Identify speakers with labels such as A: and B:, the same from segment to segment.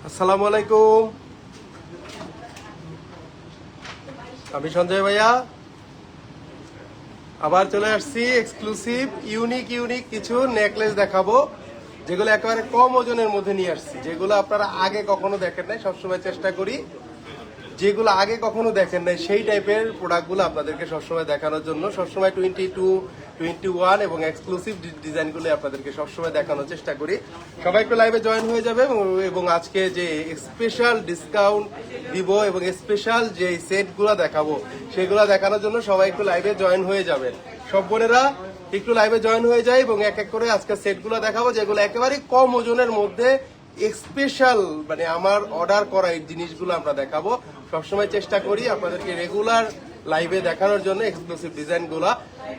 A: আসসালামু আলাইকুম, আমি সঞ্জয় ভাইয়া আবার চলে আসছি। এক্সক্লুসিভ ইউনিক কিছু নেকলেস দেখাবো, যেগুলো একেবারে কম ওজনের মধ্যে নিয়ে আসছি, যেগুলো আপনারা আগে কখনো দেখেন নাই। সবসময় চেষ্টা করি যেগুলো আগে কখনো দেখেন নাই সেই টাইপের প্রোডাক্টগুলো আপনাদেরকে সবসময় দেখানোর জন্য। সবসময় 22, 21 এবং এক্সক্লুসিভ ডিজাইনগুলো আপনাদেরকে সবসময় দেখানোর চেষ্টা করি। সবাই একটু লাইভে জয়েন হয়ে যাবে এবং আজকে যে স্পেশাল ডিসকাউন্ট দিব এবং স্পেশাল যে সেটগুলো দেখাবো সেগুলো দেখানোর জন্য সবাই একটু লাইভে জয়েন হয়ে যাবেন। সব বোনেরা একটু লাইভে জয়েন হয়ে যায় এবং এক এক করে আজকে সেটগুলো দেখাবো, যেগুলো একেবারে কম ওজনের মধ্যে স্পেশাল, মানে আমার অর্ডার করা এই জিনিসগুলো আমরা দেখাবো। সবসময় চেষ্টা করি আপনাদেরকে রেগুলার লাইভে দেখানোর জন্য এক্সক্লুসিভ ডিজাইনগুলো।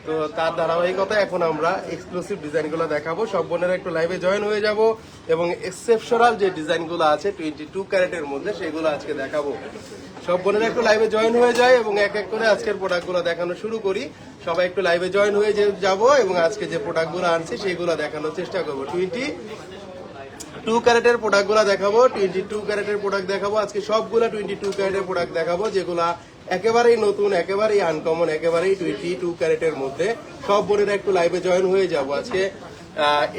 A: তো তার ধারাবাহিকতা এখন আমরা এক্সক্লুসিভ ডিজাইনগুলো দেখাবো। সব বোনেরা একটু লাইভে জয়েন হয়ে যাব এবং এক্সেপশনাল যে ডিজাইনগুলো আছে 22 ক্যারেটের মধ্যে সেগুলো আজকে দেখাবো। সব বোনেরা একটু লাইভে জয়েন হয়ে যায় এবং এক এক করে আজকের প্রোডাক্টগুলো দেখানো শুরু করি। সবাই একটু লাইভে জয়েন হয়ে যাব এবং আজকে যে প্রোডাক্টগুলো আনছি সেগুলো দেখানোর চেষ্টা করবো। 22 ক্যারেটের প্রোডাক্টগুলো দেখাবো, 22 ক্যারেটের প্রোডাক্ট দেখাবো আজকে। সবগুলো 22 ক্যারেটের প্রোডাক্ট দেখাবো, যেগুলা একেবারেই নতুন, একেবারেই আনকমন, একেবারেই 22 ক্যারেটের মধ্যে। সব বোনেরা একটু লাইভে জয়েন হয়ে যাব আজকে।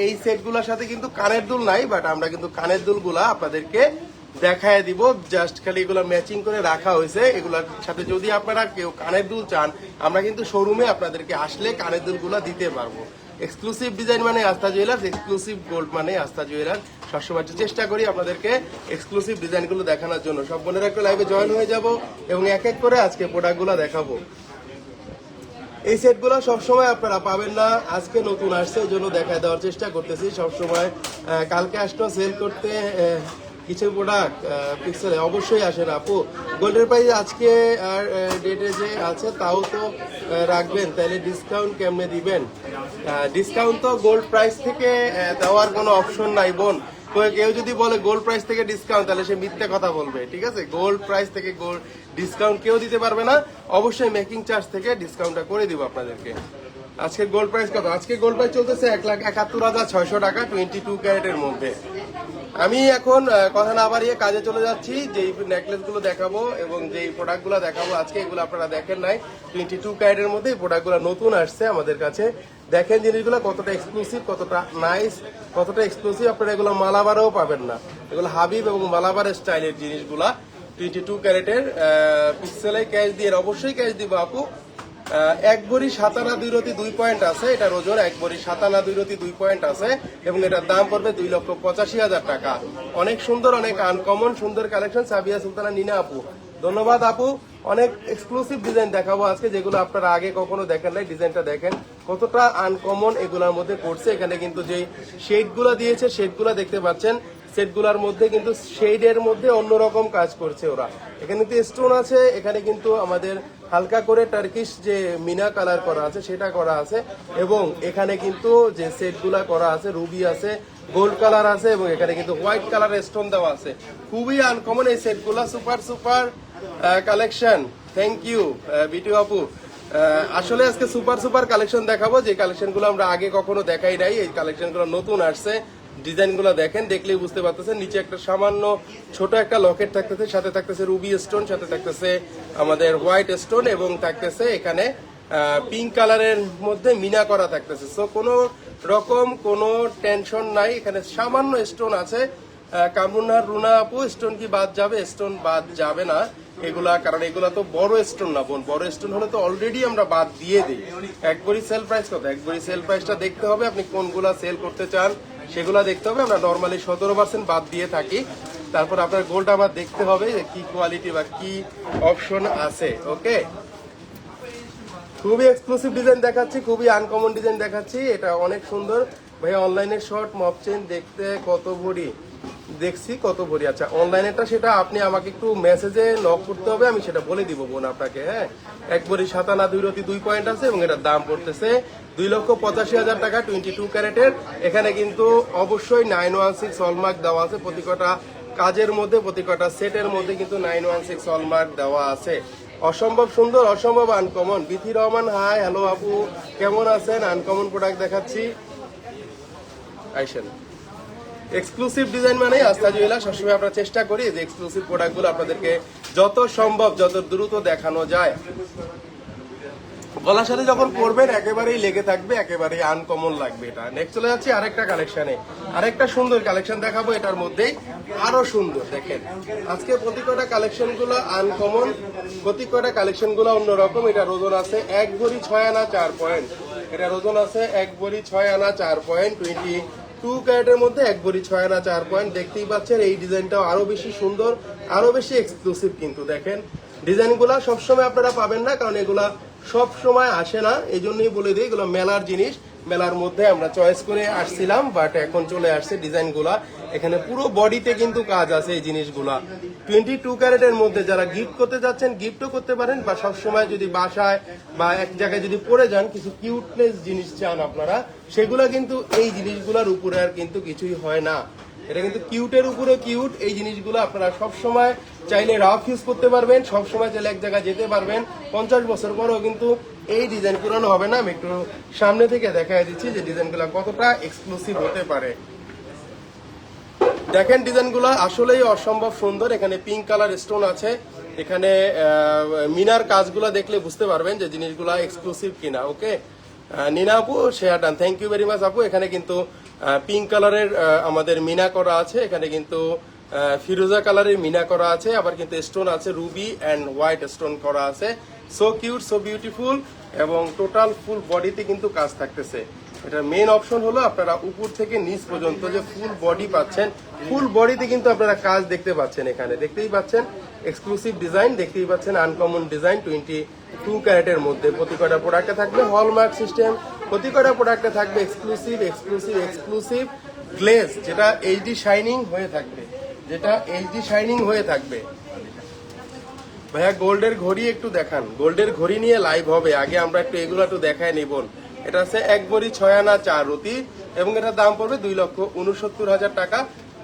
A: এই সেটগুলোর সাথে কিন্তু কানের দুল নাই, বাট আমরা কিন্তু কানের দুলগুলা আপনাদেরকে দেখায় দিব। জাস্ট খালি এগুলো ম্যাচিং করে রাখা হয়েছে। এগুলোর সাথে যদি আপনারা কেউ কানের দুল চান, আমরা কিন্তু শোরুমে আপনাদেরকে আসলে কানের দুলগুলো দিতে পারবো। এক্সক্লুসিভ ডিজাইন মানে আস্থা জুয়েলার্স, এক্সক্লুসিভ গোল্ড মানে আস্থা জুয়েলার্স। সবসময় চেষ্টা করি আপনাদেরকে এক্সক্লুসিভ ডিজাইনগুলো দেখানোর জন্য। সব বোনেরা একটু লাইভে জয়েন হয়ে যাব এবং এক এক করে আজকে প্রোডাক্টগুলো দেখাবো। এই সেটগুলো সবসময় আপনারা পাবেন না, আজকে নতুন আসছে এই জন্য দেখায় দেওয়ার চেষ্টা করতেছি। সবসময় কালকে আসতো সেল করতে কিছু প্রোডাক্ট পিক্সেলে অবশ্যই আসে না। আপু গোল্ডের প্রাইস আজকে আর ডেটে যে আছে তাও তো রাখবেন, তাহলে ডিসকাউন্ট কেমনে দিবেন? ডিসকাউন্ট তো গোল্ড প্রাইস থেকে দেওয়ার কোনো অপশন নাই বোন। কেউ যদি বলে গোল্ড প্রাইস থেকে ডিসকাউন্ট, তাহলে সে মিথ্যে কথা বলবে, ঠিক আছে? গোল্ড প্রাইস থেকে গোল্ড ডিসকাউন্ট কেউ দিতে পারবে না। অবশ্যই মেকিং চার্জ থেকে ডিসকাউন্টটা করে দিব আপনাদেরকে। আজকে গোল্ড প্রাইস কত? আজকে গোল্ড প্রাইস চলতেছে 1,71,600 টাকা 22 ক্যারেটের মধ্যে। আমি এখন কথা না বাড়িয়ে কাজে চলে যাচ্ছি। যেই নেকলেসগুলো দেখাবো এবং যেই প্রোডাক্টগুলো দেখাবো আজকে, এগুলো আপনারা দেখেন নাই। 22 ক্যারেটের মধ্যে এই প্রোডাক্টগুলো নতুন আসছে আমাদের কাছে। দেখেন জিনিসগুলো কতটা এক্সক্লুসিভ, কতটা নাইস, কতটা এক্সক্লুসিভ। আপনারা এগুলো মালাবারেও পাবেন না। এগুলো হাবিব এবং মালাবার স্টাইলের জিনিসগুলা 22 ক্যারেটের। পিক্সেলে ক্যাশ দিয়ে, অবশ্যই ক্যাশ দিব আপু। 1 ভরি 7 আনা 2 রতি 2 পয়েন্ট আছে, এটার ওজন 1 ভরি 7 আনা 2 রতি 2 পয়েন্ট আছে এবং এটার দাম পড়বে 2,85,000 টাকা। অনেক সুন্দর, অনেক আনকমন সুন্দর কালেকশন। সাবিয়া সুলতানা নিনা আপু, ধন্যবাদ আপু। অনেক এক্সক্লুসিভ ডিজাইন দেখাবো আজকে, যেগুলো আপনারা আগে কখনো দেখেন নাই। ডিজাইনটা দেখেন কতটা আনকমন এগুলোর মধ্যে করছে। এখানে কিন্তু যে শেডগুলো দিয়েছে শেডগুলো দেখতে পাচ্ছেন। সেটগুলোর মধ্যে কিন্তু শেডের মধ্যে অন্যরকম কাজ করছে ওরা। এখানে কিন্তু স্টোন আছে, এখানে কিন্তু আমাদের হালকা করে টার্কিশ যে মিনা কালার করা আছে সেটা করা আছে এবং এখানে কিন্তু যে সেটগুলা করা আছে রুবি আছে, গোল্ড কালার আছে এবং এখানে কিন্তু হোয়াইট কালার স্টোন দেওয়া আছে। খুবই আনকমন এই সেটগুলা। Super collection. Thank you Bitu আপু। আসলে আজকে সুপার কালেকশন দেখাবো, যে কালেকশনগুলো আমরা আগে কখনো দেখাই নাই। এই কালেকশনগুলো নতুন আসছে। ডিজাইনগুলো দেখেন, দেখলেই বুঝতে পারতেছেন। নিচে একটা সামান্য ছোট একটা লকেট থাকতেছে, সাথে থাকতেছে রুবি স্টোন, সাথে থাকতেছে আমাদের হোয়াইট স্টোন এবং থাকতেছে এখানে পিঙ্ক কালারের মধ্যে মিনা করা থাকতেছে। সো কোনো রকম কোনো টেনশন নাই, এখানে সামান্য স্টোন আছে। কামরুনার রুনা আপু, স্টোন কি বাদ যাবে? স্টোন বাদ যাবে না এগুলা, কারণ এগুলা তো বড় স্টোন না বোন। বড় স্টোন হলে তো অলরেডি আমরা বাদ দিয়ে দিই। 1 ভরি সেল প্রাইস কত? 1 ভরি সেল প্রাইসটা দেখতে হবে, আপনি কোনগুলা সেল করতে চান সেগুলা দেখতে হবে। আমরা নর্মালি 17% বাদ দিয়ে থাকি। তারপর আপনার গোল্ড আমার দেখতে হবে যে কি কোয়ালিটি বা কি অপশন আছে। ওকে, খুবই এক্সক্লুসিভ ডিজাইন দেখাচ্ছি, খুবই আনকমন ডিজাইন দেখাচ্ছি। এটা অনেক সুন্দর ভাইয়া। অনলাইনে শর্ট মপ চেন দেখতে কত ভরি? দেখছি কত ভরি। আচ্ছা, অনলাইনেটা সেটা আপনি আমাকে একটু মেসেজে নক করতে হবে, আমি সেটা বলে দিব বোন আপনাকে। হ্যাঁ, 1 ভরি 7 আনা 2 রতি 2 পয়েন্ট আছে এবং এটার দাম পড়তেছে 2,85,000 টাকা 22 ক্যারেটের। এখানে কিন্তু অবশ্যই 916 হলমার্ক দেওয়া আছে প্রতি কটা কাজের মধ্যে, প্রতি কটা সেটের মধ্যে কিন্তু 916 হলমার্ক দেওয়া আছে। অসম্ভব সুন্দর, অসম্ভব uncommon. Bithi Rahman hi, hello আপু, কেমন আছেন? আনকমন প্রোডাক্ট দেখাচ্ছি। আইসেন। এক্সক্লুসিভ ডিজাইন মানে আস্থা জুয়েলার্স সবসময় আমরা চেষ্টা করি যে এক্সক্লুসিভ প্রোডাক্টগুলো আপনাদেরকে যত সম্ভব যত দ্রুত দেখানো যায়। গলার সাথে যখন পরবেন একেবারেই লেগে থাকবে, একেবারেই আনকমন লাগবে এটা। নেক্সট চলে যাচ্ছি আরেকটা কালেকশনে, আরেকটা সুন্দর কালেকশন দেখাবো। এটার মধ্যেই আরো সুন্দর দেখেন, আজকে প্রতি কয়টা কালেকশন গুলো আনকমন, প্রতি কয়টা কালেকশন গুলো অন্যরকম। এটা ওজন আছে 1 ভরি 6 আনা 4 পয়েন্ট। এটা ওজন আছে 1 ভরি 6 আনা 4 পয়েন্ট, 22 ক্যারেটের মধ্যে 1 ভরি 6 আনা 4 পয়েন্ট। দেখতেই পাচ্ছেন এই ডিজাইনটাও আরো বেশি সুন্দর, আরো বেশি এক্সক্লুসিভ। কিন্তু দেখেন ডিজাইনগুলা সবসময় আপনারা পাবেন না, কারণ এগুলা সব সময় আসে না। এই জন্যই বলে দিই এগুলো মেলার জিনিস, মেলার মধ্যে আমরা চয়েস করে আসছিলাম, বাট এখন চলে আসছে ডিজাইনগুলা। এখানে পুরো বডিতে কিন্তু কাজ আছে এই জিনিসগুলা। 22 ক্যারেটের মধ্যে যারা গিফট করতে যাচ্ছেন গিফটও করতে পারেন, বা সবসময় যদি বাসায় বা এক জায়গায় যদি পরে যান কিছু কিউটনেস জিনিস চান আপনারা, সেগুলা কিন্তু এই জিনিসগুলার উপরে আর কিন্তু কিছুই হয় না। এটা কিন্তু কিউটের উপরে কিউট। এই জিনিসগুলো আপনারা সবসময় চাইলে রাফ ইউজ করতে পারবেন, সবসময় চাইলে এক জায়গায় যেতে পারবেন। 50 বছর পরেও কিন্তু এই ডিজাইন পুরানো হবে না। আমি একটু সামনে থেকে দেখাই দিচ্ছি যে ডিজাইনগুলো কতটা এক্সক্লুসিভ হতে পারে। দেখেন ডিজাইনগুলো আসলেই অসম্ভব সুন্দর। এখানে পিঙ্ক কালার স্টোন আছে, এখানে মিনার কাজগুলো দেখলে বুঝতে পারবেন যে জিনিসগুলো এক্সক্লুসিভ কিনা। ওকে নিনা আপু, share done, thank you very much আপু। এখানে কিন্তু পিঙ্ক কালারের আমাদের মিনা করা আছে, এখানে কিন্তু ফিরোজা কালারের মিনা করা আছে, আবার কিন্তু স্টোন আছে রুবি অ্যান্ড হোয়াইট স্টোন করা আছে। সো কিউট, সো বিউটিফুল, এবং টোটাল ফুল বডিতে কিন্তু কাজ থাকতেছে। এটা মেইন অপশন হলো আপনারা উপর থেকে নিচ পর্যন্ত যে ফুল বডি পাচ্ছেন, ফুল বডিতে কিন্তু আপনারা কাজ দেখতে পাচ্ছেন। এখানে দেখতেই পাচ্ছেন এক্সক্লুসিভ ডিজাইন, দেখতেই পাচ্ছেন আনকমন ডিজাইন। 22 ক্যারেটের মধ্যে প্রতি কয়টা প্রোডাক্টে থাকবে হলমার্ক সিস্টেম, প্রতি কয়টা প্রোডাক্টে থাকবে এক্সক্লুসিভ এক্সক্লুসিভ এক্সক্লুসিভ গ্লেজ, যেটা এইচডি শাইনিং হয়ে থাকবে, যেটা এইচডি শাইনিং হয়ে থাকবে। ভাইয়া গোল্ডের ঘড়ি একটু দেখান, গোল্ডের ঘড়ি নিয়ে লাইভ হবে, আগে আমরা একটু এগুলো একটু দেখায় নিব। এটা আছে 1 ভরি 6 আনা 4 রতি, এবং এটার দাম পড়বে 2,69,000 টাকা,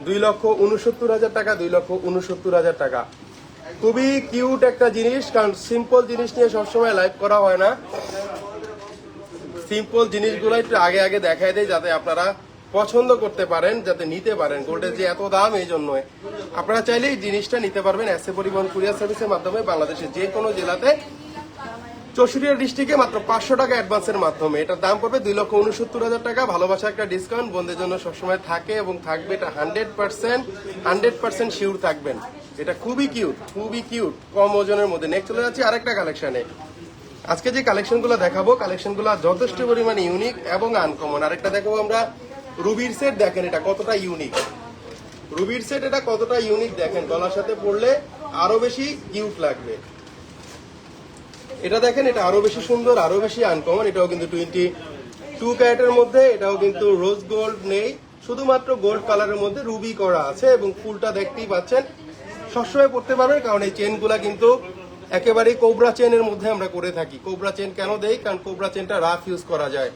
A: 2,69,000 টাকা, 2,69,000 টাকা। খুবই কিউট একটা জিনিস, কারণ সিম্পল জিনিস নিয়ে সবসময় লাইভ করা হয় না। সিম্পল জিনিসগুলো একটু আগে আগে দেখাই দেয় যাতে আপনারা পছন্দ করতে পারেন, যাতে নিতে পারেন। গোল্ডের যে এত দাম, এই জন্য আপনারা চাইলে এই জিনিসটা নিতে পারবেন এসএ পরিবহন কুরিয়ার সার্ভিসের মাধ্যমে বাংলাদেশের যে কোনো জেলাতে, 64 ডিস্ট্রিক্টে মাত্র 500 টাকা অ্যাডভান্সের মাধ্যমে। এটার দাম পড়বে 2,69,000 টাকা। ভালোবাসা একটা ডিসকাউন্ট বোনদের জন্য সবসময় থাকে এবং থাকবে, এটা 100% শিওর থাকবেন। এটা খুবই কিউট, খুবই কিউট, কম ওজনের মধ্যে। নেক্সট চলে যাচ্ছি আরেকটা কালেকশনে। আজকে যে কালেকশনগুলো দেখাবো, কালেকশনগুলো যথেষ্ট পরিমাণে ইউনিক এবং আনকমন। আরেকটা দেখাবো আমরা রুবির সেট, দেখেন এটা কতটা ইউনিক। রুবির সেট এটা কতটা ইউনিক দেখেন, গলার সাথে পরলে আরো বেশি কিউট লাগবে। এটা দেখেন, এটা আরো বেশি সুন্দর, আরো বেশি আনকমন। এটাও কিন্তু 22 ক্যারেটের মধ্যে, এটাও কিন্তু রোজ গোল্ড নেই, শুধুমাত্র গোল্ড কালারের মধ্যে রুবি করা আছে, এবং ফুলটা দেখতেই পাচ্ছেন। সবসময় পড়তে পারবেন, কারণ এই চেনগুলা কিন্তু একেবারেই কোবরা চেনের মধ্যে আমরা করে থাকি। কোবরা চেন কেন দেই? কারণ কোবরা চেনটা রাফ ইউজ করা যায়।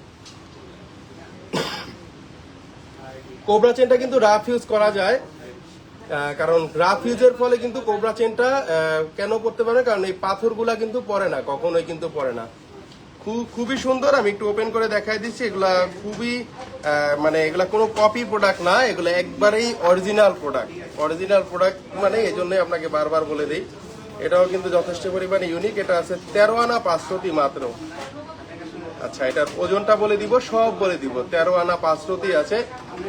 A: কোবরা চেনটা কিন্তু রাফ ইউজ করা যায়, কারণ রাফ ইউজের ফলে কিন্তু কোবরা চেনটা কেন পড়তে পারে, কারণ এই পাথরগুলা কিন্তু পড়ে না, কখনোই কিন্তু পড়ে না। খুবই সুন্দর। আমি একটু ওপেন করে দেখাই দিচ্ছি। এগুলা খুবই মানে এগুলা কোনো কপি প্রোডাক্ট না, এগুলো একবারেই অরিজিনাল প্রোডাক্ট। অরিজিনাল প্রোডাক্ট মানে এই জন্যই আপনাকে বারবার বলে দিই। এটাও কিন্তু যথেষ্ট পরিমাণে ইউনিক। এটা আছে 13 আনা 500 মাত্র। আচ্ছা, এটার ওজনটা বলে দিব, সব বলে দিব। 13 আনা 500 আছে,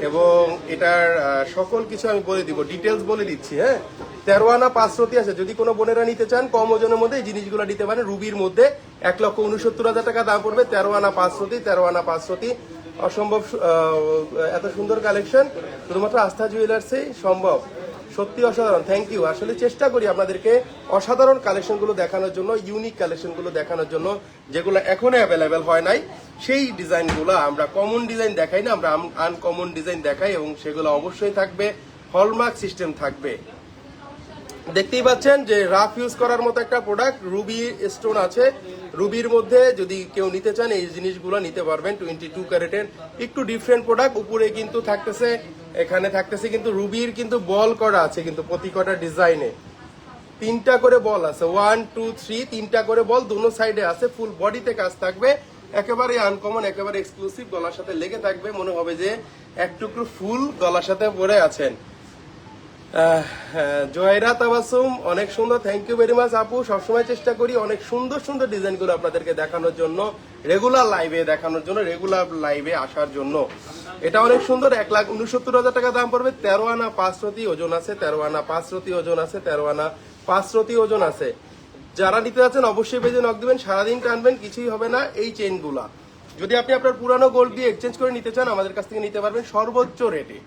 A: এবং এটার সকল কিছু আমি বলে দিব, ডিটেলস বলে দিচ্ছি। হ্যাঁ, 13 আনা 500 আছে। যদি কোনো বোনেরা নিতে চান কম ওজনের মধ্যে এই জিনিসগুলো নিতে পারেন। রুবির মধ্যে 1,69,000 টাকা দাম পড়বে। 13 আনা 500, 13 আনা 500, অসম্ভব। এত সুন্দর কালেকশন শুধুমাত্র আস্থা জুয়েলার্সেই সম্ভব। সত্যি অসাধারণ, থ্যাংক ইউ। আসলে চেষ্টা করি আপনাদেরকে অসাধারণ কালেকশনগুলো দেখানোর জন্য, ইউনিক কালেকশনগুলো দেখানোর জন্য, যেগুলো এখনো অ্যাভেলেবেল হয় নাই। সেই ডিজাইনগুলো আমরা কমন ডিজাইন দেখাই না, আমরা আনকমন ডিজাইন দেখাই, এবং সেগুলো অবশ্যই থাকবে, হলমার্ক সিস্টেম থাকবে। দেখতেই পাচ্ছেন যে রাফ ইউজ করার মতো একটা প্রোডাক্ট। রুবি স্টোন আছে, রুবির মধ্যে যদি কেউ নিতে চান এই জিনিসগুলো নিতে পারবেন। 22 ক্যারেটের একটু ডিফারেন্ট প্রোডাক্ট। উপরে কিন্তু থাকতেছে, এখানে থাকতেছে কিন্তু রুবির কিন্তু বল করা আছে, কিন্তু প্রতি কটা ডিজাইনে 3টা করে বল আছে, 1 2 3, 3টা করে বল দোনো সাইডে আছে। ফুল বডিতে কাজ থাকবে, একেবারে আনকমন, একেবারে এক্সক্লুসিভ, গলার সাথে লেগে থাকবে, মনে হবে যে এক টুকরো ফুল গলার সাথে পরে আছেন। জয়রা তাবাসুম অনেক সুন্দর, থ্যাংক ইউ ভেরি মাচ আপু। সবসময় চেষ্টা করি অনেক সুন্দর সুন্দর ডিজাইনগুলো আপনাদেরকে দেখানোর জন্য, রেগুলার লাইভে দেখানোর জন্য, রেগুলার লাইভে আসার জন্য। এটা অনেক সুন্দর, 1,69,000 টাকা দাম পড়বে। 13 আনা 5 রতি ওজন আছে, 13 আনা 5 রতি ওজন আছে, 13 আনা 5 রতি ওজন আছে। যারা নিতে যাচ্ছেন অবশ্যই পেজে নক দিবেন, সারাদিন টানবেন, কিছুই হবে না। এই চেইনগুলা যদি আপনি আপনার পুরানো গোল্ড দিয়ে এক্সচেঞ্জ করে নিতে চান, আমাদের কাছ থেকে নিতে পারবেন সর্বোচ্চ রেটে।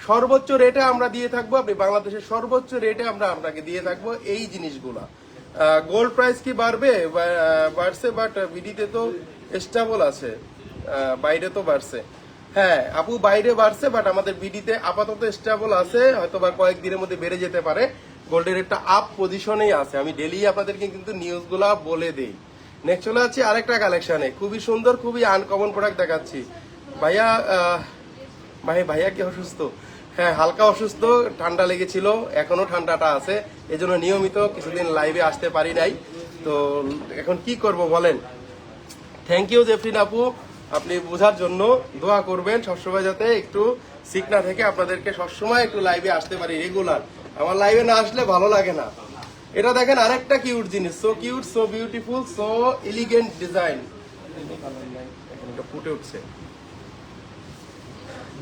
A: সর্বোচ্চ রেটে আমরা দিয়ে থাকবো, আপনি বাংলাদেশের সর্বোচ্চ রেটে আমরা আপনাকে দিয়ে থাকবো এই জিনিসগুলা। গোল্ড প্রাইস কি বাড়ছে, বাট বিডিতে তো স্টেবল আছে, বাইরে তো বাড়ছে। হ্যাঁ আপু, বাইরে বাড়ছে, বাট আমাদের বিডিতে আপাতত স্টেবল আছে, হয়তো বা কয়েকদিনের মধ্যে বেড়ে যেতে পারে। গোল্ডের একটা আপ পজিশনেই আছে, আমি ডেলি আপনাদেরকে কিন্তু নিউজগুলা বলে দিই। নেক্সট চলে যাচ্ছি আরেকটা কালেকশনে, খুবই সুন্দর, খুবই আনকমন প্রোডাক্ট দেখাচ্ছি। ভাইয়া ভাইয়া কি অসুস্থ? হ্যাঁ হালকা অসুস্থ, ঠান্ডা লেগেছিল, এখনো ঠান্ডাটা আছে, এজন্য নিয়মিত কিছুদিন লাইভে আসতে পারি নাই। তো এখন কি করব বলেন। থ্যাংক ইউ জেফরিন আপু, আপনি বোঝার জন্য দোয়া করবেন সবসময়, যাতে একটু সিক না থেকে আপনাদেরকে সবসময় একটু লাইভে আসতে পারি রেগুলার। আমার লাইভে না আসলে ভালো লাগে না। এটা দেখেন আরেকটা কিউট জিনিস, so cute, so beautiful, so elegant design. এটা ফুটে উঠছে,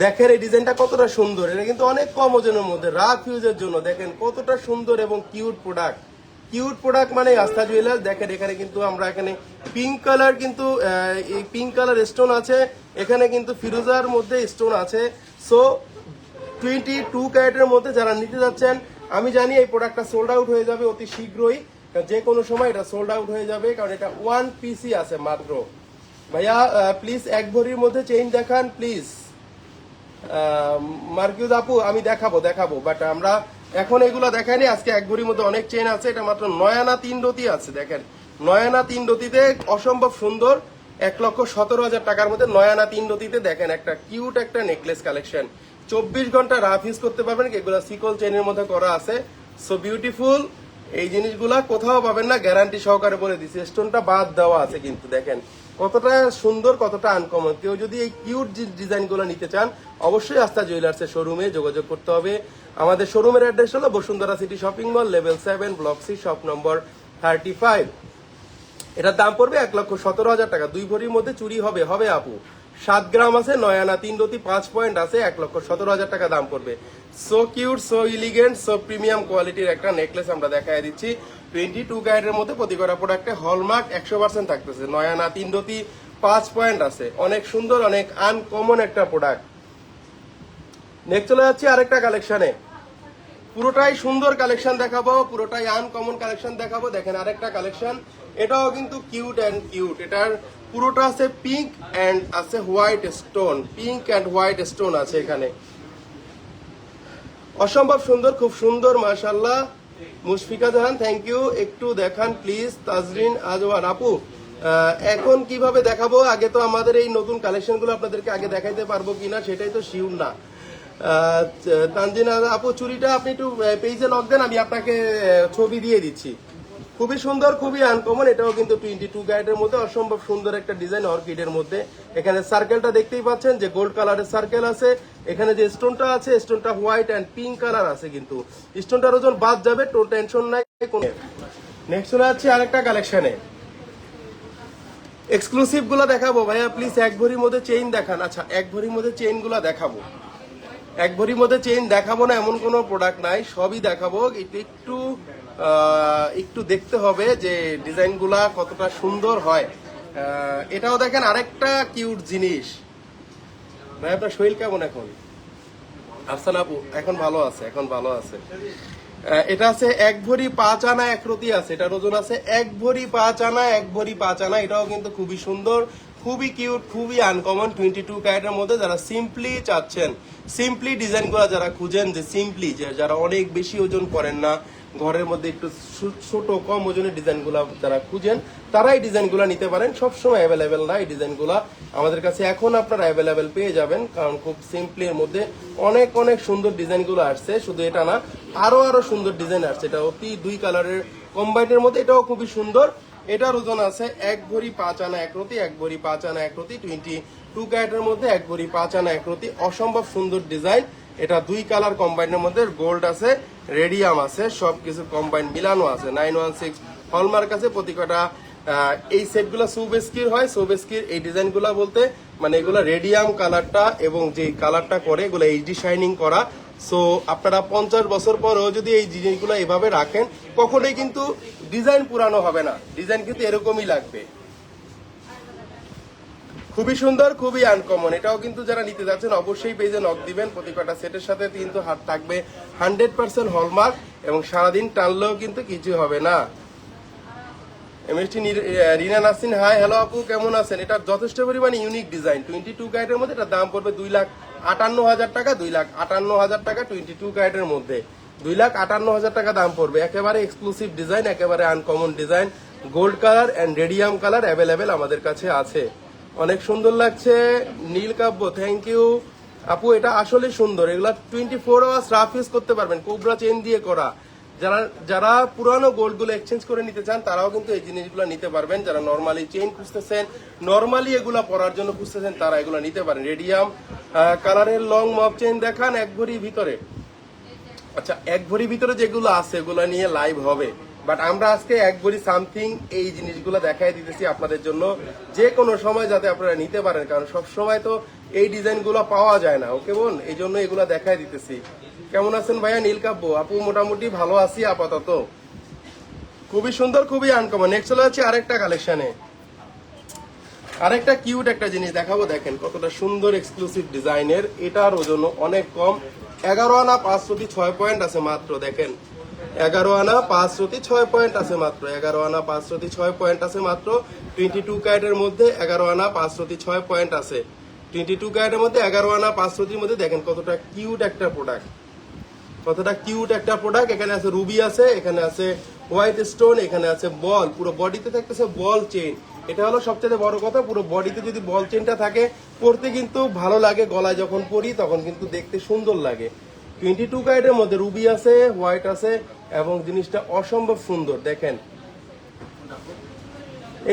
A: দেখেন এই ডিজাইনটা কতটা সুন্দর। এটা কিন্তু অনেক কম ওজনের মধ্যে, রাফ ইউজের জন্য দেখেন কতটা সুন্দর এবং কিউট প্রোডাক্ট। কিউট প্রোডাক্ট মানে আস্থা জুয়েলার্স। দেখেন এখানে কিন্তু আমরা এখানে পিঙ্ক কালার, কিন্তু এই পিঙ্ক কালার স্টোন আছে, এখানে কিন্তু ফিরোজার মধ্যে স্টোন আছে। সো 22 ক্যারেটের মধ্যে যারা নিতে যাচ্ছেন, আমি জানি এই প্রোডাক্টটা সোল্ড আউট হয়ে যাবে অতি শীঘ্রই, যে কোনো সময় এটা সোল্ড আউট হয়ে যাবে, কারণ এটা 1 পিসই আছে মাত্র। ভাইয়া প্লিজ এক ভরির মধ্যে চেইন দেখান প্লিজ। মার্কিউজ আপু আমি দেখাবো, বাট আমরা এখন এগুলো দেখাইনি, আজকে এক ভরির মধ্যে অনেক চেইন আছে। এটা মাত্র 9 আনা 3 রতি আছে, দেখেন 9 আনা 3 রতিতে অসম্ভব সুন্দর, 1,17,000 টাকার মধ্যে 9 আনা 3 রতিতে দেখেন একটা কিউট একটা নেকলেস কালেকশন। 24 ঘন্টা রাফ ইউজ করতে পারবেন, এগুলো সিকল চেইনের মধ্যে করা আছে। সো বিউটিফুল, এই জিনিসগুলা কোথাও পাবেন না, গ্যারান্টি সহকারে বলে দিচ্ছি। স্টোনটা বাদ দেওয়া আছে কিন্তু, দেখেন কতটা সুন্দর, কতটা আনকমন। কেউ যদি এই কিউট ডিজাইনগুলো নিতে চান, অবশ্যই আস্থা জুয়েলার্সের শোরুমে যোগাযোগ করতে হবে। আমাদের শোরুমের অ্যাড্রেস হলো Bashundhara city shopping mall, level 7, block C, shop number 35। এটার দাম পড়বে 1,17,000 টাকা। 2 ভরির মধ্যে চুরি হবে আপু। 7 গ্রাম আছে, 9 আনা 3 রতি, 5 পয়েন্ট আছে, 1,17,000 টাকা দাম পড়বে। So cute, so elegant, so premium কোয়ালিটির একটা নেকলেস আমরা দেখাই দিচ্ছি। 22 ক্যারেটের মধ্যে প্রতি করা প্রোডাক্টে হলমার্ক 100% থাকতেছে। 9 আনা 3 রতি, 5 পয়েন্ট আছে, অনেক সুন্দর, অনেক আনকমন একটা প্রোডাক্ট। নেক্সট চলে যাচ্ছি আরেকটা কালেকশনে, পুরোটাই সুন্দর কালেকশন দেখাবো, পুরোটাই আনকমন কালেকশন দেখাবো। দেখেন আরেকটা কালেকশন, এটাও কিন্তু কিউট অ্যান্ড কিউট। এটার পুরোটা আছে পিঙ্ক অ্যান্ড আছে white stone, pink and white stone আছে এখানে, অসম্ভব সুন্দর, খুব সুন্দর মাশাআল্লাহ। মুশফিকা জাহান থ্যাংক ইউ, একটু দেখান প্লিজ। তাজরিন আজওয়ান আপু এখন কিভাবে দেখাবো, আগে তো আমাদের এই নতুন কালেকশনগুলো আপনাদেরকে আগে দেখাইতে পারবো কিনা সেটাই তো শিওর না। তানজিনা আপু চুরিটা আপনি একটু পেজে নক দেন, আমি আপনাকে ছবি দিয়ে দিচ্ছি। খুবই সুন্দর, খুবই আনকমন। এটাও কিন্তু 22 ক্যারেটের মধ্যে অসম্ভব সুন্দর একটা ডিজাইন, অর্কিডের মধ্যে। এখানে সার্কেলটা দেখতেই পাচ্ছেন যে গোল্ড কালারের সার্কেল আছে, এখানে যে স্টোনটা আছে স্টোনটা হোয়াইট অ্যান্ড পিঙ্ক কালার আছে, কিন্তু স্টোনটার ওজন বাদ যাবে, তো টেনশন নাই কোনো। নেক্সট চলে যাচ্ছে আরেকটা কালেকশনে, এক্সক্লুসিভ গুলো দেখাবো। ভাইয়া প্লিজ এক ভরির মধ্যে চেইন দেখান। আচ্ছা এক ভরির মধ্যে চেইন গুলা দেখাবো, এক ভরির মধ্যে চেইন দেখাবো না এমন কোনো প্রোডাক্ট নাই, সবই দেখাবো। একটু দেখতে হবে যে ডিজাইনগুলা কতটা সুন্দর হয়। এটাও দেখেন আরেকটা কিউট জিনিস। ভাই আপনার শরীর কেমন এখন? আফসান আপু এখন ভালো আছে, এখন ভালো আছে। এটা আছে 1 ভরি 5 আনা 1 রতি আছে, এটার ওজন আছে 1 ভরি 5 আনা, 1 ভরি 5 আনা। এটাও কিন্তু খুবই সুন্দর, খুবই কিউট, খুবই আনকমন। 22 ক্যারেটের মধ্যে যারা সিম্পলি চাচ্ছেন, সিম্পলি ডিজাইনগুলো যারা খুঁজেন, যে সিম্পলি যারা অনেক বেশি ওজন করেন না, ঘরের মধ্যে একটু ছোট কম ওজনের ডিজাইনগুলো যারা খুঁজেন, তারা এই ডিজাইনগুলো নিতে পারেন। সবসময় অ্যাভেলেবেল না এই ডিজাইনগুলো, আমাদের কাছে এখন আপনারা অ্যাভেলেবেল পেয়ে যাবেন, কারণ খুব সিম্পলির মধ্যে অনেক অনেক সুন্দর ডিজাইনগুলো আসছে। শুধু এটা না, আরো সুন্দর ডিজাইন আসছে। এটা অতি 2 কালারের কম্বাইনের মধ্যে, এটাও খুবই সুন্দর। এটার ওজন আছে 1 ভরি 5 আনা 1 রতি, 1 ভরি 5 আনা 1 রতি, 22 ক্যারেটের মধ্যে 1 ভরি 5 আনা 1 রতি। অসম্ভব সুন্দর ডিজাইন। এটা 2 কালার কম্বাইনের মধ্যে, গোল্ড আছে, রেডিয়াম আছে, সবকিছু কম্বাইন মিলানো আছে। 916 হলমার্ক আছে প্রতিটা। এই সেটগুলো সুবেস্কির হয়। সুবেস্কির এই ডিজাইনগুলো বলতে মানে এগুলো রেডিয়াম কালারটা এবং যে কালারটা করে এগুলো এইচডি শাইনিং করা। সো আপনারা 50 বছর পরেও যদি এই জিনিসগুলো এভাবে রাখেন কখনোই কিন্তু ডিজাইন পুরানো হবে না, ডিজাইন কিন্তু এরকমই লাগবে। খুবই সুন্দর, খুবই আনকমন। এটাও কিন্তু যারা নিতে যাচ্ছেন অবশ্যই পেজে নক দিবেন। প্রতিটা সেটের সাথে কিন্তু হাত থাকবে 100% হলমার্ক এবং সারাদিন টানলেও কিন্তু কিছু হবে না। এমএসটি রিনা নাসিন, হাই হ্যালো আপু, কেমন আছেন? এটা যথেষ্ট পরিমাণে ইউনিক ডিজাইন। 22 ক্যারেটের মধ্যে এটার দাম পড়বে 2,58,000 টাকা। 2,58,000 টাকা 22 ক্যারেটের মধ্যে 2,58,000 টাকা দাম পড়বে। একেবারে এক্সক্লুসিভ ডিজাইন, একেবারে uncommon design. Gold colour and radium colour available আমাদের কাছে আছে। অনেক সুন্দর লাগছে নীল কাব্য, থ্যাংক ইউ আপু। এটা আসলে সুন্দর। এগুলা 24 আওয়ার্স রাফ ইউজ করতে পারবেন, কোবরা চেন দিয়ে করা। যারা পুরানো গোল্ড গুলো এক্সচেঞ্জ করে নিতে চান তারাও কিন্তু এই জিনিসগুলো নিতে পারবেন। যারা নর্মালি চেইন খুঁজতেছেন, নর্মালি এগুলা পরার জন্য খুঁজতেছেন, তারা এগুলো নিতে পারেন। রেডিয়াম কালারের লং মব চেইন দেখান 1 ভরির ভিতরে। আচ্ছা, 1 ভরির ভিতরে যেগুলো আছে এগুলো নিয়ে লাইভ হবে, বাট আমরা আজকে 1 ভরি সামথিং এই জিনিসগুলো দেখাই দিতেছি আপনাদের জন্য, যে কোনো সময় যাতে আপনারা নিতে পারেন, কারণ সব সময় তো এই ডিজাইনগুলো পাওয়া যায় না। ওকে বোন, এই জন্য এগুলো দেখাই দিতেছি। কেমন আছেন ভাইয়া? নীলকাব্য আপু, মোটামুটি ভালো আছি আপাতত। খুবই সুন্দর, খুবই আনকমন। নেক্সট চলে যাচ্ছে আরেকটা কালেকশনে, আরেকটা কিউট একটা জিনিস দেখাবো। দেখেন কতটা সুন্দর এক্সক্লুসিভ ডিজাইনের। এটার ওজন অনেক কম, 11 আনা 5 রতি 6 পয়েন্ট আছে মাত্র। দেখেন 11 আনা 5 রতি 6 পয়েন্ট আছে মাত্র। 11 আনা 5 রতি 6 পয়েন্ট আছে মাত্র। 22 ক্যারেটের মধ্যে 11 আনা 5 রতি 6 পয়েন্ট আছে। 22 ক্যারেটের মধ্যে 11 আনা 5 রতির মধ্যে দেখেন কতটা কিউট একটা প্রোডাক্ট, কতটা কিউট একটা প্রোডাক্ট। এখানে আছে রুবি আছে, এখানে আছে হোয়াইট স্টোন, এখানে আছে বল। পুরো বডিতে থাকতেছে বল চেইন। এটা হলো সবচেয়ে বড় কথা, পুরো বডিতে যদি বল চেইনটা থাকে পরতে কিন্তু ভালো লাগে, গলায় যখন পরি তখন কিন্তু দেখতে সুন্দর লাগে। 22 ক্যারেটের মধ্যে রুবি আছে, হোয়াইট আছে এবং জিনিসটা অসম্ভব সুন্দর। দেখেন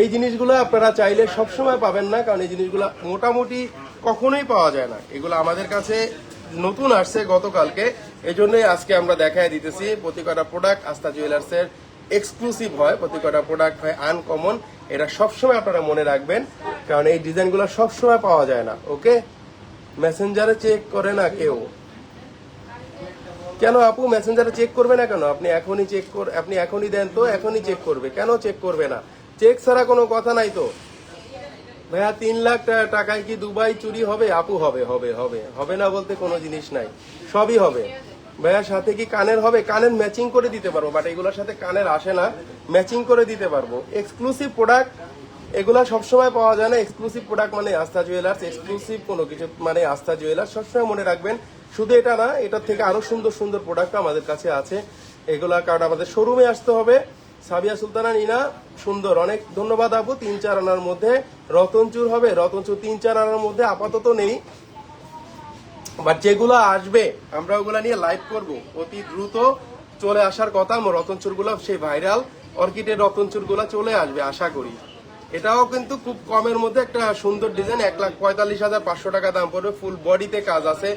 A: এই জিনিসগুলো আপনারা চাইলে সবসময় পাবেন না, কারণ এই জিনিসগুলো মোটামুটি কখনোই পাওয়া যায় না। এগুলো আমাদের কাছে নতুন আসছে গতকালকে, এই জন্যই আজকে আমরা দেখাই দিতেছি। প্রতিটা প্রোডাক্ট আস্থা জুয়েলার্সের এক্সক্লুসিভ হয়, প্রতিটা প্রোডাক্ট হয় আনকমন। এটা সবসময় আপনারা মনে রাখবেন, কারণ এই ডিজাইনগুলো সবসময় পাওয়া যায় না। ওকে, মেসেঞ্জারে চেক করে না কেউ। কেন আপু মেসেঞ্জারে চেক করবে না কেন? আপনি এখনই চেক আপনি এখনই দেন তো, এখনই চেক করবে। কেন চেক করবে না? চেক ছাড়া কোনো কথা নাই তো ভাইয়া। 3 লাখ টাকায় কি দুবাই চুরি হবে? আপু হবে, হবে, হবে, হবে না বলতে কোনো জিনিস নাই, সবই হবে ভাইয়া। সাথে কি কানের হবে? কানের ম্যাচিং করে দিতে পারবো, বাট এগুলোর সাথে কানের আসে না, ম্যাচিং করে দিতে পারবো। এক্সক্লুসিভ প্রোডাক্ট এগুলা সবসময় পাওয়া যায় না। এক্সক্লুসিভ প্রোডাক্ট মানে আস্থা জুয়েলার্স, এক্সক্লুসিভ কোনো কিছু মানে আস্থা জুয়েলার্স। সবসময় মনে রাখবেন, শুধু এটা না, এটার থেকে আরো সুন্দর সুন্দর প্রোডাক্ট আমাদের কাছে আছে। এগুলা কারণ আমাদের শোরুমে আসতে হবে। সাবিয়া সুলতানা নিনা, সুন্দর, অনেক ধন্যবাদ আপু। 3-4 আনার মধ্যে রতনচুর হবে, রতনচুর 3-4 আনার মধ্যে আপাতত নেই, বাট যেগুলো আসবে আমরা ওগুলা নিয়ে লাইভ করব। অতি দ্রুত চলে আসার কথা। রতনচুর গুলা সেই ভাইরাল অর্কিডের রতনচুর গুলা চলে আসবে আশা করি। এটাও কিন্তু খুব কমের মধ্যে একটা সুন্দর ডিজাইন। 1,45,500 টাকা দাম পড়বে। ফুল বডিতে কাজ আছে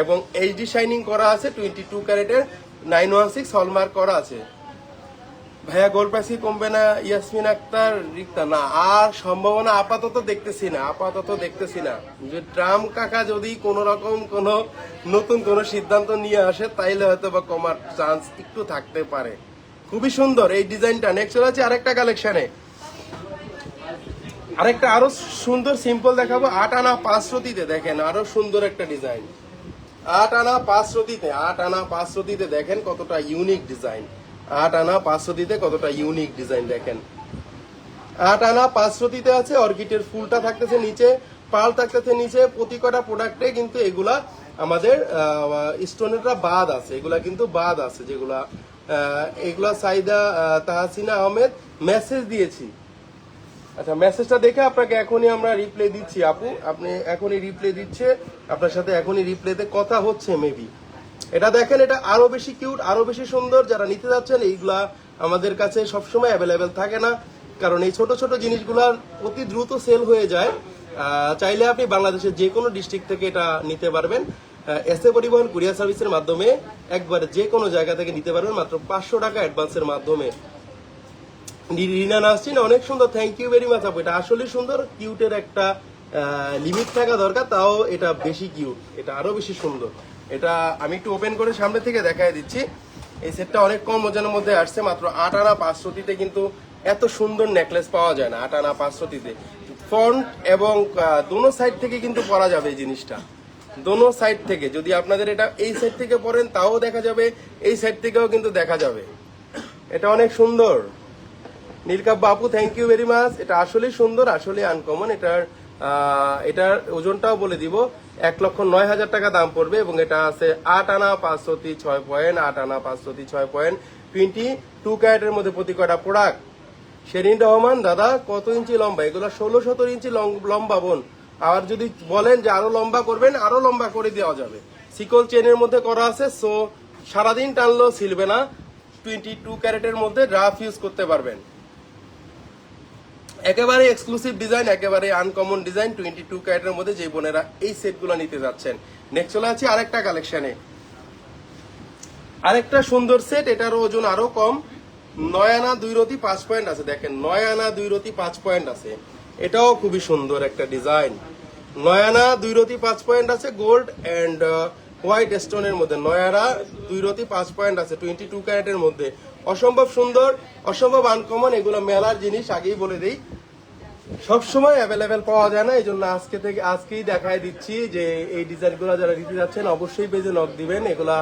A: এবং এইচডি শাইনিং করা আছে। 22 ক্যারেটের 916 হলমার্ক করা আছে। ভাইয়া গোল্ড প্রাইস কি কমবে না? ইয়াসমিন আক্তার রিক্তা, না আর সম্ভাবনা আপাতত দেখতেছি না, আপাতত দেখতেছি না। যে ট্রাম্প কাকা যদি কোন রকম কোন নতুন কোন সিদ্ধান্ত নিয়ে আসে তাইলে হয়তো বা কমার চান্স একটু থাকতে পারে। খুবই সুন্দর এই ডিজাইনটা। নেক্সট হচ্ছে আরেকটা কালেকশনে, আরেকটা আরো সুন্দর সিম্পল দেখাবো। 8 আনা 5 রতিতে দেখেন আরো সুন্দর একটা ডিজাইন। 8 আনা 5 রতিতে, 8 আনা 5 রতিতে দেখেন কতটা ইউনিক ডিজাইন। 8 আনা 5 রতিতে কতটা ইউনিক ডিজাইন দেখেন। 8 আনা 5 রতিতে আছে। অর্কিডের ফুলটা থাকতেছে নিচে, পাল থাকতেছে নিচে। প্রতিটা প্রোডাক্টে কিন্তু এগুলা আমাদের স্টোনেরটা বাদ আছে, এগুলা কিন্তু বাদ আছে। যেগুলা এগুলা সাইদা তাহসিনা আহমেদ মেসেজ দিয়েছি। আচ্ছা, মেসেজটা দেখে আপনাকে এখনই আমরা রিপ্লাই দিচ্ছি আপু। আপনি এখনই রিপ্লাই দিচ্ছে, আপনার সাথে এখনই রিপ্লাইতে কথা হচ্ছে মেবি। এটা দেখেন, এটা আরো বেশি কিউট, আরো বেশি সুন্দর। যারা নিতে যাচ্ছেন এইগুলা আমাদের কাছে সবসময় অ্যাভেলেবেল থাকে না, কারণ এই ছোট ছোট জিনিসগুলো অতি দ্রুত সেল হয়ে যায়। চাইলে আপনি বাংলাদেশের যে কোনো ডিস্ট্রিক্ট থেকে এটা নিতে পারবেন। এসএ পরিবহন কুরিয়ার সার্ভিসের মাধ্যমে একবারে যে কোনো জায়গা থেকে নিতে পারবেন মাত্র 500 টাকা অ্যাডভান্সের মাধ্যমে। রিনা নাসরিন অনেক সুন্দর, থ্যাংক ইউ ভেরি মাচ আপু। এটা আসলে সুন্দর, কিউটের একটা লিমিট থাকা দরকার, তাও এটা বেশি কিউট, এটা আরো বেশি সুন্দর। এটা আমি একটু ওপেন করে সামনে থেকে দেখাই দিচ্ছি। এই সেটটা অনেক কম ওজনের মধ্যে আসছে, মাত্র 8 আনা 500 কিন্তু এত সুন্দর নেকলেস পাওয়া যায় না 8 আনা 500 ফ্রন্ট এবং দোনো সাইড থেকে কিন্তু পরা যাবে এই জিনিসটা, দোনো সাইড থেকে। যদি আপনাদের এটা এই সাইড থেকে পরেন তাও দেখা যাবে, এই সাইড থেকেও কিন্তু দেখা যাবে। এটা অনেক সুন্দর। নীলকাব্য আপু থ্যাংক ইউ ভেরি মাচ। এটা আসলেই সুন্দর, আসলে আনকমন। এটার ওজনটাও বলে দিব, 1,09,000 টাকা দাম পড়বে এবং এটা আছে 8 আনা 506 পয়েন্ট, 8 আনা 506 পয়েন্ট, 22 ক্যারেটের মধ্যে প্রতি কয়টা প্রোডাক্ট। শেরিন রহমান দাদা কত ইঞ্চি লম্বা? এগুলো 16-17 ইঞ্চি লম্বা বোন। আর যদি বলেন যে আরো লম্বা করবেন, আরো লম্বা করে দেওয়া যাবে। সিকল চেনের মধ্যে করা আছে, সো সারাদিন টানলেও ছিলবে না। 22 ক্যারেটের মধ্যে রাফ ইউজ করতে পারবেন। একেবারে এক্সক্লুসিভ ডিজাইন, একেবারে আনকমন ডিজাইন 22 ক্যারেটের মধ্যে, যে বোনেরা এই সেটগুলো নিতে যাচ্ছেন। নেক্সট চলে আছি আরেকটা কালেকশনে, আরেকটা সুন্দর সেট। এটার ওজন আরো কম, 9 আনা 2 রতি 5 পয়েন্ট আছে। দেখেন 9 আনা 2 রতি 5 পয়েন্ট আছে, এটাও খুবই সুন্দর একটা ডিজাইন। 9 আনা 2 রতি 5 পয়েন্ট আছে, গোল্ড এন্ড হোয়াইট স্টোনের মধ্যে 9 আনা 2 রতি 5 পয়েন্ট আছে 22 ক্যারেটের মধ্যে। অসম্ভব সুন্দর, অসম্ভব আনকমন। এগুলো মেলার জিনিস, আগেই বলে দিই, সবসময় অ্যাভেলেবেল পাওয়া যায় না। এই জন্য আজকেই দেখাই দিচ্ছি যে এই ডিজাইনগুলো যারা নিতে যাচ্ছেন অবশ্যই পেজে নক দিবেন। এগুলা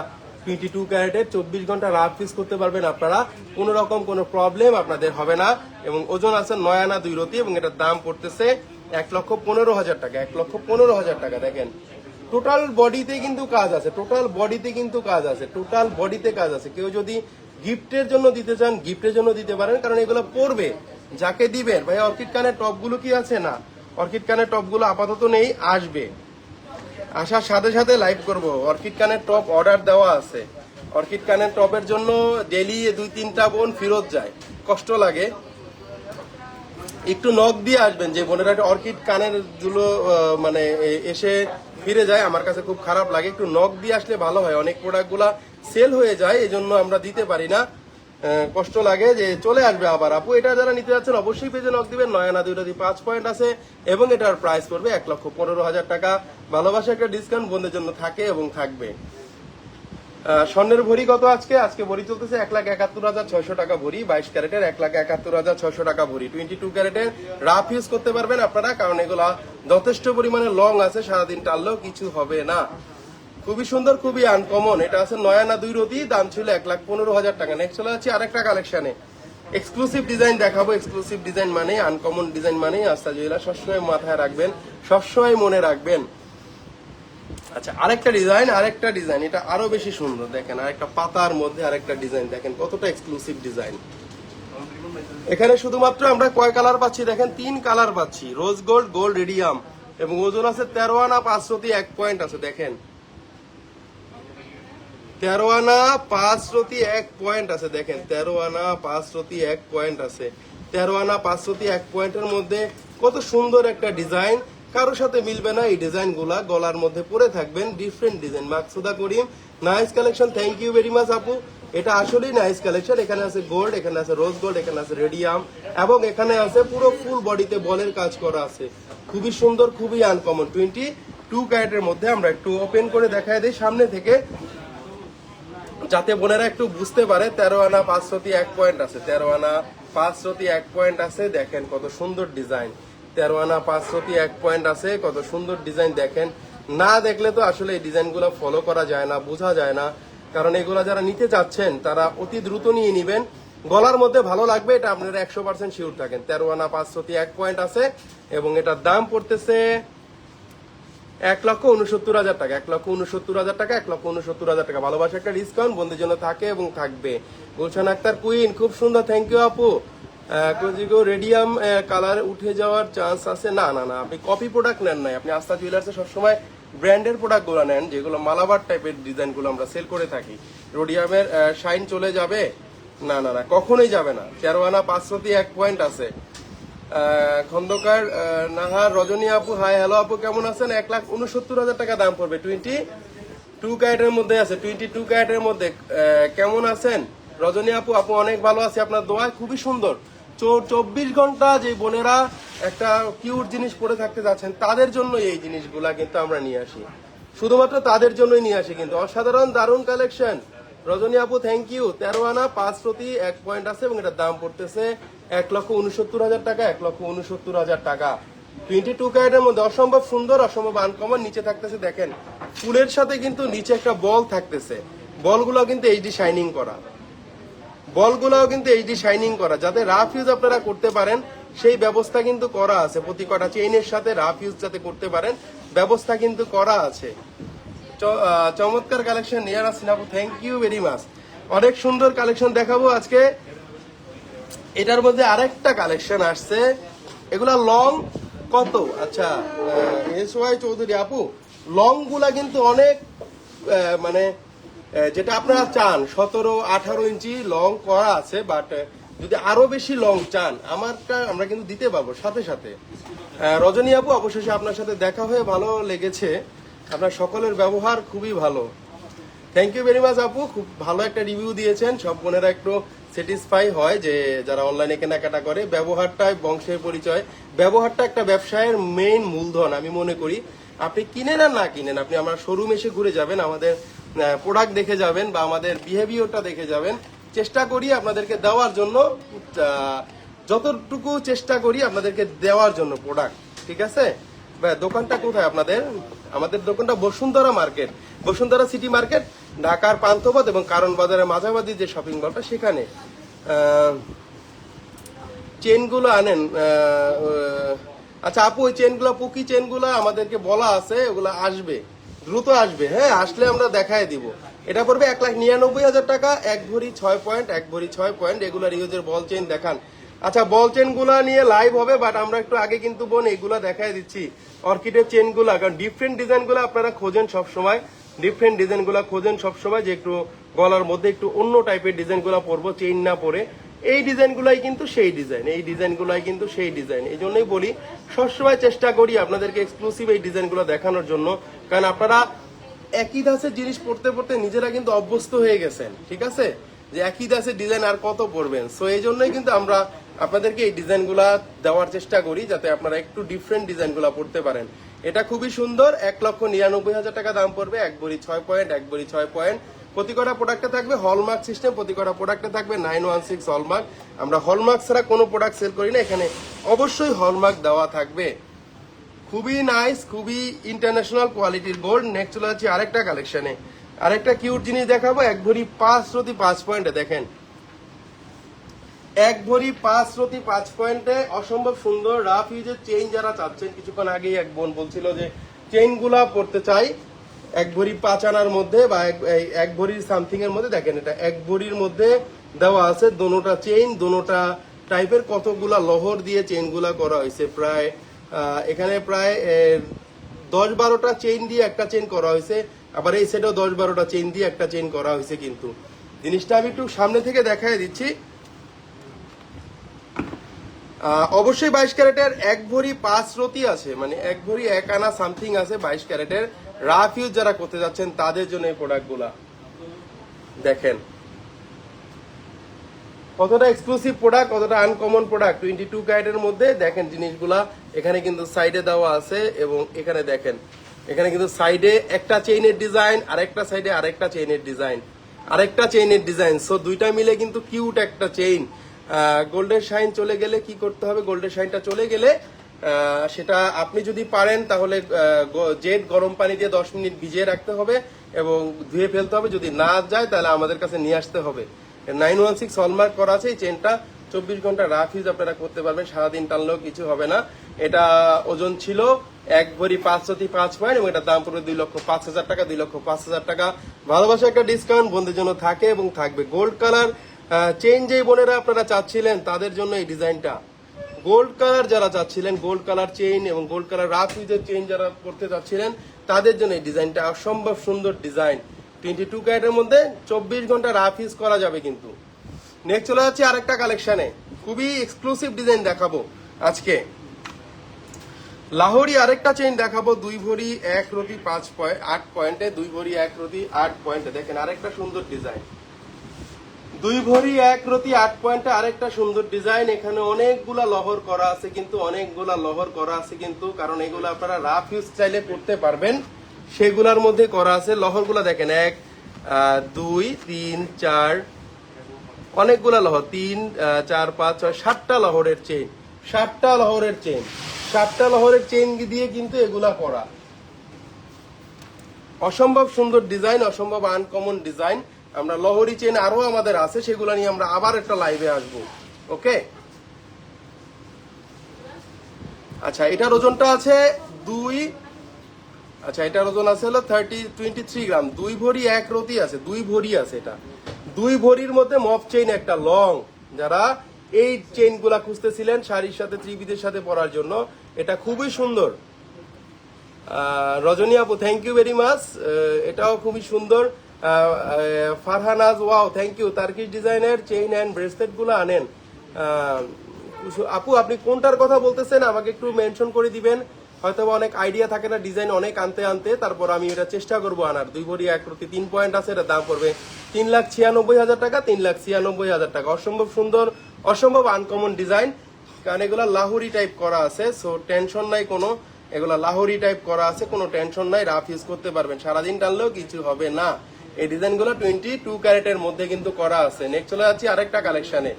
A: 22 ক্যারেটের 24 ঘন্টা রাফ ইউজ করতে পারবেন আপনারা, কোনো রকম কোনো প্রবলেম আপনাদের হবে না। এবং ওজন আছে 9 আনা 2 রতি এবং এটার দাম পড়তেছে 1,15,000 টাকা, 1,15,000 টাকা। দেখেন টোটাল বডিতে কিন্তু কাজ আছে, টোটাল বডিতে কিন্তু কাজ আছে, টোটাল বডিতে কাজ আছে। কেউ যদি গিফটের জন্য দিতে চান, গিফটের জন্য দিতে পারেন, কারণ এগুলো পড়বে যাকে দিবেন। ভাই অর্কিড কানের টপগুলো কি আছে? না, অর্কিড কানের টপগুলো আপাতত নেই, আসবে। আসার সাথে সাথে লাইভ করব। অর্কিড কানের টপ অর্ডার দেওয়া আছে। অর্কিড কানের টপের জন্য ডেলি 2-3টা বোন ফেরত যায়, কষ্ট লাগে। একটু নখ দিয়ে আসবেন, যে বোনেরা অর্কিড কানের গুলো মানে এসে ফিরে যায়, আমার কাছে খুব খারাপ লাগে। একটু নখ দিয়ে আসলে ভালো হয়, অনেক প্রোডাক্টগুলা সেল হয়ে যায়, এই জন্য আমরা দিতে পারি না, কষ্ট লাগে। যে চলে আসবে আবার। আপু এটা যারা নিতে যাচ্ছেন অবশ্যই পেজে নক দিবেন। 9 আনা 2 রতি 5 পয়েন্ট আছে এবং এটার প্রাইস পড়বে 1,15,000 টাকা। ভালোবাসা একটা ডিসকাউন্ট বোনদের জন্য থাকে এবং থাকবে। স্বর্ণের ভরি কত আজকে? আজকে ভরি চলতেছে 1,71,600 টাকা ভরি, 22 ক্যারেটের 1,71,600 টাকা ভরি। 22 ক্যারেটের রাফ ইউজ করতে পারবেন আপনারা, কারণ এগুলা যথেষ্ট পরিমাণে লং আছে, সারাদিন টানলেও কিছু হবে না। খুবই সুন্দর, খুবই আনকমন। এটা আছে 9 আনা 2 রতি, দাম ছিল 1,15,000 টাকা। নেক্সট চলে যাচ্ছি আরেকটা কালেকশনে। এক্সক্লুসিভ ডিজাইন দেখাবো। এক্সক্লুসিভ ডিজাইন মানে, আনকমন ডিজাইন মানে আস্থা জুয়েলার্স সবসময় মাথায় রাখবেন, সবসময় মনে রাখবেন। আচ্ছা আরেকটা ডিজাইন, এটা আরো বেশি সুন্দর। দেখেন আরেকটা পাতার মধ্যে আরেকটা ডিজাইন, দেখেন কতটা এক্সক্লুসিভ ডিজাইন। এখানে শুধুমাত্র আমরা কয় কালার পাচ্ছি? দেখেন 3 কালার পাচ্ছি, রোজ গোল্ড, গোল্ড রেডিয়াম, এবং ওজন আছে 13 আনা 5 রতি 1 পয়েন্ট আছে। দেখেন 13 আনা 5 রতি 1 পয়েন্ট আছে। দেখেন 13 আনা 5 রতি 1 পয়েন্ট আছে। 13 আনা 5 রতি 1 পয়েন্টের মধ্যে কত সুন্দর একটা ডিজাইন, কারোর সাথে মিলবে না এই ডিজাইন গুলা। গলার মধ্যে পরে থাকবেন different design. Maksuda Karim, nice collection, thank you very much আপু। এটা আসলেই নাইস কালেকশন। এখানে আছে গোল্ড, এখানে আছে রোজ গোল্ড, এখানে আছে রেডিয়াম, এবং এখানে আছে পুরো ফুল বডিতে বলের কাজ করা আছে। খুবই সুন্দর, খুবই আনকমন। 22 ক্যারেটের মধ্যে আমরা একটু ওপেন করে দেখাই দিই সামনে থেকে, যাতে বোনেরা একটু বুঝতে পারে। 13 আনা 5 রতি 1 পয়েন্ট আছে, 13 আনা 5 রতি 1 পয়েন্ট আছে। দেখেন কত সুন্দর ডিজাইন, 13 আনা 5 রতি 1 পয়েন্ট আছে, কত সুন্দর ডিজাইন। দেখেন না দেখলে তো আসলে এই ডিজাইনগুলো ফলো করা যায় না, বোঝা যায় না। কারণ এগুলা যারা নিতে চাচ্ছেন তারা অতি দ্রুত নিয়ে নিবেন, গলার মধ্যে ভালো লাগবে, এটা আপনারা 100% শিওর থাকেন। 13 আনা 5 রতি 1 পয়েন্ট আছে এবং এটার দাম পড়তেছে 1,69,000 টাকা, 1,69,000 টাকা, 1,69,000 টাকা। ভালোবাসা একটা ডিসকাউন্ট বন্ধুদের জন্য থাকে এবং থাকবে। গুলশান আক্তার কুইন, খুব সুন্দর, থ্যাংক ইউ আপু। রেডিয়াম কালার উঠে যাওয়ার চান্স আছে? না না না, আপনি কপি প্রোডাক্ট নেন নাই, আপনি আস্থা জুয়েলার্সে সবসময় ব্র্যান্ডের প্রোডাক্টগুলো নেন, যেগুলো মালাবার টাইপের ডিজাইনগুলো আমরা সেল করে থাকি। রেডিয়ামের শাইন চলে যাবে, না না না, কখনোই যাবে না। 13 আনা 5 1 পয়েন্ট আছে। খন্দকার নাহার রজনী আপু, হাই হ্যালো আপু, কেমন আছেন? 1,69,000 টাকা দাম পড়বে। 22 ক্যারেটের মধ্যে আছে, 22 ক্যারেটের মধ্যে। কেমন আছেন রজনী আপু? আপু অনেক ভালো আছে, আপনার দোয়ায়। খুবই সুন্দর। 24 ঘন্টা যে বোনেরা একটা কিউট জিনিস পরে থাকতে যাচ্ছেন, তাদের জন্য এই জিনিসগুলা কিন্তু আমরা নিয়ে আসি, শুধুমাত্র তাদের জন্যই নিয়ে আসি। কিন্তু অসাধারণ দারুণ কালেকশন। রজনী আপু থ্যাংক ইউ। 13 আনা 5 1 আছে এবং এটার দাম পড়তেছে 1,69,000 টাকা। 1,69,000 টাকা 22 ক্যারেটের মধ্যে। অসম্ভব সুন্দর, অসম্ভব আনকমন। নিচে থাকতেছে দেখেন ফুলের সাথে কিন্তু নিচে একটা বল থাকতেছে। বলগুলো কিন্তু এইচডি শাইনিং করা, বলগুলোও কিন্তু এইচডি শাইনিং করা, যাতে রাফ ইউজ আপনারা করতে পারেন সেই ব্যবস্থা কিন্তু করা আছে। প্রতি কটা চেইনের সাথে রাফ ইউজ যাতে করতে পারেন ব্যবস্থা কিন্তু করা আছে। চমৎকার কালেকশন নিয়ার আসেন আপু, থ্যাংক ইউ ভেরি মাচ। অনেক সুন্দর কালেকশন দেখাবো আজকে। এটার মধ্যে আরেকটা কালেকশন আসছে, এগুলা লং কত? আচ্ছা এস ওয়াই চৌধুরী আপু, লং গুলা কিন্তু অনেক মানে যেটা আপনারা চান 17-18 ইঞ্চি লং করা আছে, বাট যদি আরো বেশি লং চান আমরা কিন্তু দিতে পারবো সাথে সাথে। রজনী আপু, অবশেষে আপনার সাথে দেখা হয়ে ভালো লেগেছে, আপনার সকলের ব্যবহার খুবই ভালো। থ্যাংক ইউ ভেরি মাচ আপু, খুব ভালো একটা রিভিউ দিয়েছেন। সব বোনেরা একটু স্যাটিসফাই হয় যে যারা অনলাইনে কেনাকাটা করে। ব্যবহারটাই বংশের পরিচয়, ব্যবহারটা একটা ব্যবসায়ের মেইন মূলধন আমি মনে করি। আপনি কিনেন আর না কিনেন, আপনি আমার শোরুম এসে ঘুরে যাবেন, আমাদের প্রোডাক্ট দেখে যাবেন বা আমাদের বিহেভিয়ারটা দেখে যাবেন। চেষ্টা করি আপনাদেরকে দেওয়ার জন্য, যতটুকু চেষ্টা করি আপনাদেরকে দেওয়ার জন্য প্রোডাক্ট, ঠিক আছে? দোকানটা কোথায় আপনাদের? আমাদের দোকানটা Bashundhara market, Bashundhara city market, ঢাকার পান্থপথ এবং কারণ বাজারের মাঝামাঝি যে শপিং মলটা সেখানে। চেনগুলো আনেন। আচ্ছা আপু, ওই চেনগুলো পুকি চেনগুলো আমাদেরকে বলা আছে, ওগুলো আসবে, দ্রুত আসবে। হ্যাঁ, আসলে আমরা দেখায় দিব। এটা পড়বে 1,99,000 টাকা। 1 ভরি 6 পয়েন্ট, 1 ভরি 6 পয়েন্ট। এগুলার ইউজের বল চেন দেখান। আচ্ছা বল চেন গুলা নিয়ে লাইভ হবে, বাট আমরা একটু আগে কিন্তু বোন এইগুলা দেখাই দিচ্ছি অর্কিডের চেন গুলা, কারণ ডিফারেন্ট ডিজাইন গুলো আপনারা খোঁজেন সবসময়, ডিফারেন্ট ডিজাইন গুলা খোঁজেন সবসময়, যে একটু গলার মধ্যে একটু অন্য টাইপের ডিজাইন গুলা পরবো, চেইন না পরে। এই ডিজাইন গুলাই কিন্তু সেই ডিজাইন, এই ডিজাইন গুলাই কিন্তু সেই ডিজাইন। এই জন্যই বলি সবসময় চেষ্টা করি আপনাদেরকে এক্সক্লুসিভ এই ডিজাইন গুলো দেখানোর জন্য, কারণ আপনারা একই দাসের জিনিস পড়তে পড়তে নিজেরা কিন্তু অভ্যস্ত হয়ে গেছেন, ঠিক আছে? যে একই দাসের ডিজাইন আর কত পড়বেন। সো এই জন্যই কিন্তু আমরা আপনাদেরকে এই ডিজাইনগুলা দেওয়ার চেষ্টা করি, যাতে আপনারা একটু ডিফারেন্ট ডিজাইনগুলা পড়তে পারেন। এটা খুবই সুন্দর। 1,99,000 টাকা দাম পড়বে। 1 ভরি 6 পয়েন্ট, 1 ভরি 6 পয়েন্ট। প্রতি কটা প্রোডাক্টে থাকবে হলমার্ক সিস্টেম, প্রতি কটা প্রোডাক্টে থাকবে 916 হলমার্ক। আমরা হলমার্ক ছাড়া কোনো প্রোডাক্ট সেল করি না, এখানে অবশ্যই হলমার্ক দেওয়া থাকবে। খুবই নাইস, খুবই ইন্টারন্যাশনাল কোয়ালিটির গোল্ড। নেক্সট চলে যাচ্ছি আরেকটা কালেকশনে, আরেকটা কিউট জিনিস দেখাবো। 1 ভরি 5 পয়েন্টে দেখেন, 1 ভরি 5 পয়েন্টে অসম্ভব সুন্দর রাফ ইউজের চেইন যারা চাচ্ছেন। কিছুক্ষণ আগেই এক বোন বলছিল যে চেইন গুলা পড়তে চাই 1 ভরি 5 আনার মধ্যে বা 1 ভরির সামথিং এর মধ্যে। দেখেন এটা 1 ভরির মধ্যে দেওয়া আছে, দোনোটা চেইন, দোনোটা টাইপের কতগুলা লহর দিয়ে চেইন গুলা করা হয়েছে। প্রায় এখানে প্রায় 10-12টা চেইন দিয়ে একটা চেইন করা হয়েছে, আবার এই সাইডেও 10-12টা চেইন দিয়ে একটা চেইন করা হয়েছে। কিন্তু জিনিসটা আমি একটু সামনে থেকে দেখাই দিচ্ছি। অবশ্যই 22 ক্যারেটের 1 ভরি 5 আছে, মানে 1 ভরি 1 আনা সামথিং আছে 22 ক্যারেটের। রাফ ইউজ যারা করতে যাচ্ছেন তাদের জন্য এই প্রোডাক্টগুলা দেখেন কতটা এক্সক্লুসিভ প্রোডাক্ট, কতটা আনকমন প্রোডাক্ট। 22 ক্যারেটের মধ্যে দেখেন জিনিসগুলা। এখানে কিন্তু সাইডে দেওয়া আছে এবং এখানে দেখেন, এখানে কিন্তু সাইডে একটা চেইনের ডিজাইন, আরেকটা সাইডে আরেকটা চেইনের ডিজাইন, আরেকটা চেইনের ডিজাইন। সো দুইটা মিলে কিন্তু কিউট একটা চেইন। গোল্ডের শাইন চলে গেলে কি করতে হবে? গোল্ডের শাইনটা চলে গেলে সেটা আপনি যদি পারেন তাহলে জেড গরম পানি দিয়ে 10 মিনিট ভিজিয়ে রাখতে হবে এবং ধুয়ে ফেলতে হবে। যদি না যায় তাহলে আমাদের কাছে নিয়ে আসতে হবে। 916 হলমার্ক করা আছে এই চেনটা। 24 ঘন্টা রাফ ইউজ আপনারা করতে পারবেন, সারাদিন টানলেও কিছু হবে না। এটা ওজন ছিল 1 ভরি 5 পয়েন্ট এবং এটার দাম পড়বে 2,05,000 টাকা। 2,05,000 টাকা ভালোবাসা একটা ডিসকাউন্ট বন্ধুদের জন্য থাকে এবং থাকবে। গোল্ড কালার চেইন যেই বোনেরা আপনারা চাচ্ছিলেন তাদের জন্য এই ডিজাইনটা। গোল্ড কালার যারা চাচ্ছিলেন, গোল্ড কালার চেইন এবং গোল্ড কালার রাফ ইউজের চেইন যারা করতে চাচ্ছিলেন তাদের জন্য এই ডিজাইনটা অসম্ভব সুন্দর ডিজাইন। 22 ক্যারেটের মধ্যে 24 ঘন্টা রাফ ইউজ করা যাবে কিন্তু নেক্সট চলে যাচ্ছে আরেকটা কালেকশনে, খুবই এক্সক্লুসিভ ডিজাইন দেখাবো আজকে। লাহোরি আরেকটা চেইন দেখাবো, 2 ভরি 1 রতি 8 পয়েন্টে, 2 ভরি 1 রতি 8 পয়েন্টে। দেখেন আরেকটা সুন্দর ডিজাইন, 2 ভরি 1 রতি 8 পয়েন্টে আরেকটা সুন্দর ডিজাইন। এখানে অনেকগুলা লহর করা আছে, কিন্তু কারণ এগুলো আপনারা রাফ ইউজ চাইলে করতে পারবেন, সেগুলার মধ্যে করা আছে। লহরগুলা দেখেন 1 2 3 4, অনেকগুলা লহর, 3 4 5 6 7টা লহরের চেইন, 7টা লহরের চেইন দিয়ে কিন্তু এগুলা করা। অসম্ভব সুন্দর ডিজাইন, অসম্ভব আনকমন ডিজাইন। আমরা লহরি চেইন আরো আমাদের আছে, সেগুলো নিয়ে আমরা আবার একটা লাইভে আসবো। ওকে, আচ্ছা এটার ওজনটা আছে 2, আচ্ছা এটার ওজন আছে হলো 23 গ্রাম। 2 ভরি 1 রতি আছে, 2 ভরি আছে। এটা 2 ভরির মধ্যে মফ চেইন একটা লং, যারা এই চেইন গুলা খুঁজতেছিলেন শাড়ির সাথে ত্রিপিদের সাথে পরার জন্য, এটা খুবই সুন্দর। রজনী আপু থ্যাংক ইউ ভেরি মাচ, এটাও খুবই সুন্দর। Farhanaz wow thank you. Turkish ডিজাইনের চেইন অ্যান্ড ব্রেসলেট গুলো আনেন। আপু আপনি কোনটার কথা বলতেছেন আমাকে একটু মেনশন করে দিবেন, হয়তো অনেক আইডিয়া থাকে না ডিজাইন অনেক আনতে, তারপর আমি এটা চেষ্টা করবো আনার। 2 ভরি 1 রতি 3 পয়েন্ট আছে, এটা দাম পড়বে 3,96,000 টাকা, 3,96,000 টাকা। অসম্ভব সুন্দর, অসম্ভব আনকমন ডিজাইন, কারণ এগুলা লাহোরি টাইপ করা আছে, সো টেনশন নাই কোনো। এগুলা লাহোরি টাইপ করা আছে, কোনো টেনশন নাই, রাফ ইউজ করতে পারবেন, সারাদিন টানলেও কিছু হবে না। এই ডিজাইনগুলো 22 ক্যারেটের মধ্যে কিন্তু করা আছে। নেক্সট চলে যাচ্ছি আরেকটা কালেকশনে।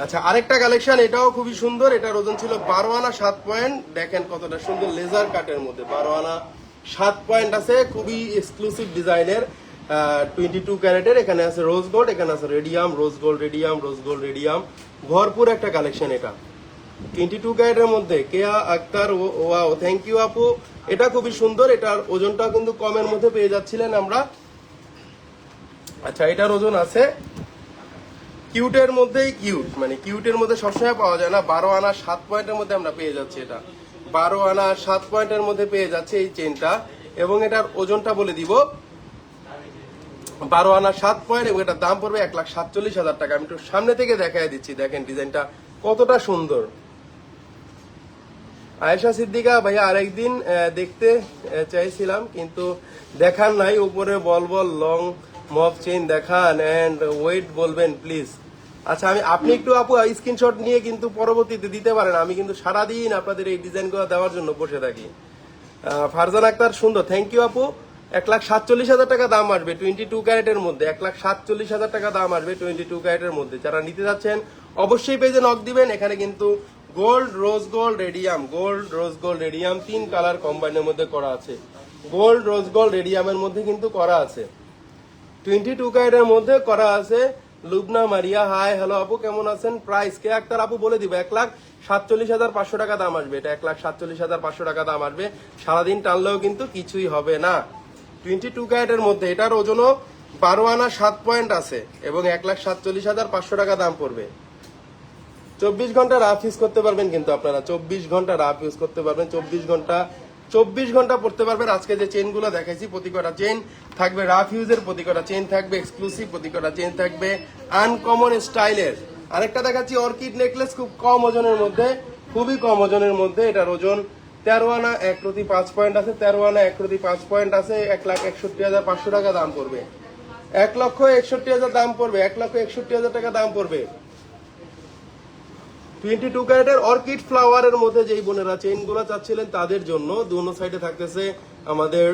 A: আচ্ছা আরেকটা কালেকশন, এটাও খুবই সুন্দর। এটার ওজন ছিল 12 আনা 7 পয়েন্ট। দেখেন কতটা সুন্দর লেজার কাটের মধ্যে 12 আনা 7 পয়েন্ট আছে, খুবই এক্সক্লুসিভ ডিজাইনের, 22 ক্যারেটের। এখানে আছে রোজ গোল্ড, এখানে আছে রেডিয়াম, রোজ গোল্ড রেডিয়াম, রোজ গোল্ড রেডিয়াম, ভরপুর একটা কালেকশন। এটা 22 ক্যারেটের মধ্যে। কেয়া আক্তার ওয়াও থ্যাংক ইউ আপু, এটা খুবই সুন্দর। এটার ওজনটা কিন্তু কমের মধ্যে পেয়ে যাচ্ছিলেন আমরা। আচ্ছা এটার ওজন আছে কিউটের মধ্যেই কিউট, মানে কিউটের মধ্যে সবসময় পাওয়া যায় না, 12 আনা 7 পয়েন্টের মধ্যে আমরা পেয়ে যাচ্ছি। এটা 12 আনা 7 পয়েন্টের মধ্যে পেয়ে যাচ্ছে এই চেনটা, এবং এটার ওজনটা বলে দিব 12 আনা 7 পয়েন্ট, এবং এটার দাম পড়বে 1,47,000 টাকা। আমি একটু সামনে থেকে দেখাই দিচ্ছি, দেখেন ডিজাইনটা কতটা সুন্দর। আয়েশা সিদ্দিকা ভাইয়া আরেকদিন দেখতে চাইছিলাম কিন্তু দেখান নাই, উপরে বল লং মফ চেইন দেখান এন্ড ওয়েট বলবেন প্লিজ। আচ্ছা আপনি একটু আপু স্ক্রিনশট নিয়ে কিন্তু পরবর্তীতে দিতে পারেন, আমি কিন্তু সারাদিন আপনাদের এই ডিজাইনগুলো দেওয়ার জন্য বসে থাকি। ফারজান আক্তার সুন্দর থ্যাংক ইউ আপু। 1,47,000 টাকা দাম আসবে 22 ক্যারেটের মধ্যে, 1,47,000 টাকা দাম আসবে 22 ক্যারেটের মধ্যে। যারা নিতে যাচ্ছেন অবশ্যই পেজে নক দিবেন। এখানে কিন্তু gold rose gold radium, gold rose gold radium 3 colour কম্বাইনের মধ্যে করা আছে, গোল্ড রোজ গোল্ড রেডিয়ামের মধ্যে কিন্তু করা আছে, 22 ক্যারেটের মধ্যে করা আছে। লুবনা মারিয়া হাই হ্যালো আপু কেমন আছেন। প্রাইস কে আক্তার আপু বলে দিব, 1,47,500 টাকা দাম আসবে। এটা 1,47,500 টাকা দাম আসবে, সারাদিন টানলেও কিন্তু কিছুই হবে না। 22 ক্যারেটের মধ্যে, এটার ওজনও 12 আনা 7 পয়েন্ট আছে, এবং 1,47,500 টাকা দাম পড়বে। 24 ঘন্টা রাফ ইউজ করতে পারবেন কিন্তু আপনারা, 24 ঘন্টা রাফ ইউজ করতে পারবেন, 24 ঘন্টা পড়তে পারবেন। আজকে যে চেন গুলো দেখাইছি প্রতি কটা চেন থাকবে রাফ ইউজের, প্রতি কটা চেন থাকবে এক্সক্লুসিভ, প্রতি কটা চেন থাকবে আনকমন স্টাইলের। আরেকটা দেখাচ্ছি অর্কিড নেকলেস, খুব কম ওজনের মধ্যে, খুবই কম ওজনের মধ্যে। এটার ওজন 13 আনা 1 রতি 5 পয়েন্ট আছে, 13 আনা 1 রতি 5 পয়েন্ট আছে, 1,61,500 টাকা দাম পড়বে, 1,61,000 দাম পড়বে, 1,61,000 টাকা দাম পড়বে। 22 ক্যারেটের অর্কিড ফ্লাওয়ারের মধ্যে যেই বোনেরা চেইন গুলা চাচ্ছিলেন তাদের জন্য দুনো সাইডে থাকতেছে আমাদের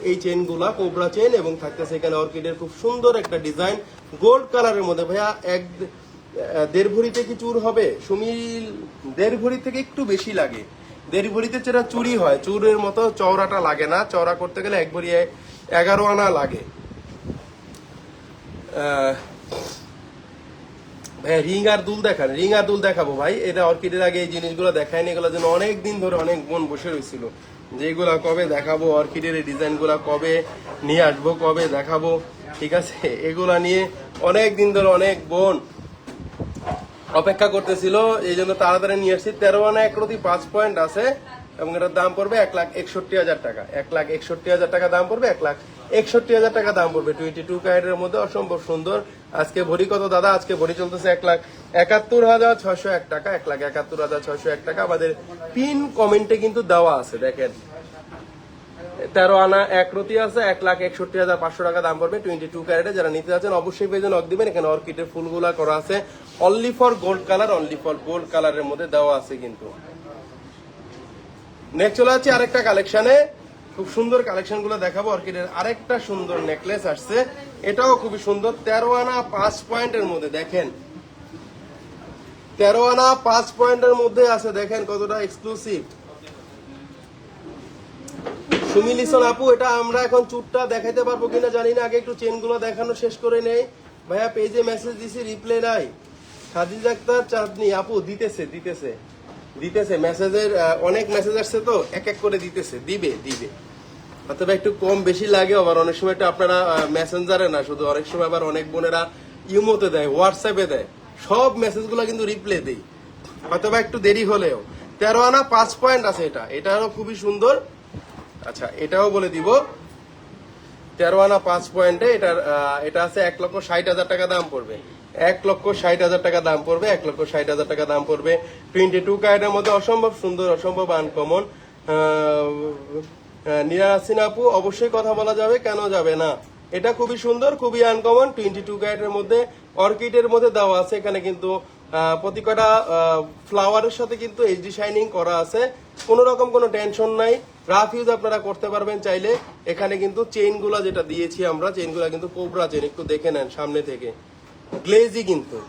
A: এই চেইন গুলা কোবরা চেইন, এবং থাকতেছে এখানে অর্কিডের খুব সুন্দর একটা ডিজাইন গোল্ড কালারের মধ্যে। ভাইয়া 1.5 ভরিতে কি চুর হবে? সুমিল 1.5 ভরি থেকে একটু বেশি লাগে, 1.5 ভরিতে যেটা চুরি হয় চুরের মতো চওড়াটা লাগে না, চওড়া করতে গেলে 1 ভরি 11 আনা লাগে। ভাই রিং আর দুল দেখান, রিং আর দুল দেখাবো ভাই। এটা অর্কিডের আগে এই জিনিসগুলো দেখায়নি, এগুলো যেন অনেক দিন ধরে অনেক বোন বসে রয়েছিল যেগুলা কবে দেখাবো, অর্কিডের এই ডিজাইন গুলা কবে নিয়ে আসবো, কবে দেখাবো, ঠিক আছে। এগুলা নিয়ে অনেক দিন ধরে অনেক বোন অপেক্ষা করতেছিল, এই জন্য তাড়াতাড়ি নিয়ে আসছি। 13 আনা 1 রতি 5 পয়েন্ট আছে, এবং এটার দাম পড়বে 1,61,000 টাকা, 1,61,000 টাকা দাম পড়বে, 1,61,000 টাকা দাম পড়বে। 22 ক্যারেটের মধ্যে অসম্ভব সুন্দর আজকে ভরি কত দাদা? আজকে ভরি চলতেছে 1,71,601 টাকা, 1,71,601 টাকা। আমাদের পিন কমেন্টে কিন্তু দেওয়া আছে, দেখেন 13 আনা 1 রতি আছে, 1,61,500 টাকা দাম পড়বে 22 ক্যারেটে। যারা নিতে যাচ্ছেন অবশ্যই পেজে নক দিবেন। এখানে অর্কিডের ফুলগুলা করা আছে only for gold colour, only for gold কালারের মধ্যে দেওয়া আছে কিন্তু। নেক্সট চলে যাচ্ছে আরেকটা কালেকশনে, খুব সুন্দর কালেকশন গুলো দেখাবো। অর্কিডের আরেকটা সুন্দর নেকলেস আসছে, এটাও খুবই সুন্দর। 13 আনা 5 পয়েন্টের মধ্যে, দেখেন 13 আনা 5 পয়েন্টের মধ্যে আছে, দেখেন কতটা এক্সক্লুসিভ। সুমি লিসন আপু, এটা আমরা এখন চুটটা দেখাইতে পারবো কিনা জানি না, আগে একটু চেন গুলো দেখানো শেষ করে নেই। ভাইয়া পেজে মেসেজ দিছি, রিপ্লাই নাই। খাদিজা আক্তার চাঁদনি আপু, দিতেছে দিতেছে দিতেছে মেসেজের অনেক মেসেজ আসছে তো, এক এক করে দিতেছে, দিবে দিবে। অথবা একটু কম বেশি লাগে, আবার অনেক সময় একটু আপনারা মেসেঞ্জারে না শুধু, অনেক সময় আবার অনেক বোনেরা ইমোতে দেয়, হোয়াটসঅ্যাপে দেয়, সব মেসেজগুলো কিন্তু রিপ্লাই দেই, অথবা একটু দেরি হলেও। 13 আনা 5 পয়েন্ট আছে, এটাও খুবই সুন্দর। আচ্ছা, এটাও বলে দিব 13 আনা 5 পয়েন্টে এটা আছে 1,60,000 টাকা দাম পড়বে, 1,60,000 টাকা দাম পড়বে, 1,60,000 টাকা দাম পড়বে। 22 ক্যারেটের মধ্যে অসম্ভব সুন্দর, অসম্ভব আনকমন। নিরাসিন আপু, অবশ্যই কথা বলা যাবে, কেন যাবে না? এটা খুবই সুন্দর, খুবই আনকমন। 22 ক্যারেটের মধ্যে অর্কিডের মধ্যে দেওয়া আছে। এখানে কিন্তু প্রতি কটা ফ্লাওয়ারের সাথে কিন্তু এইচডি শাইনিং করা আছে, কোনো রকম কোনো টেনশন নাই। রাফ ইউজ আপনারা করতে পারবেন চাইলে। এখানে কিন্তু চেইনগুলা যেটা দিয়েছি আমরা, চেইনগুলা কিন্তু কোবরা চেইন, একটু দেখে নেন সামনে থেকে। গ্লেজি কিন্তু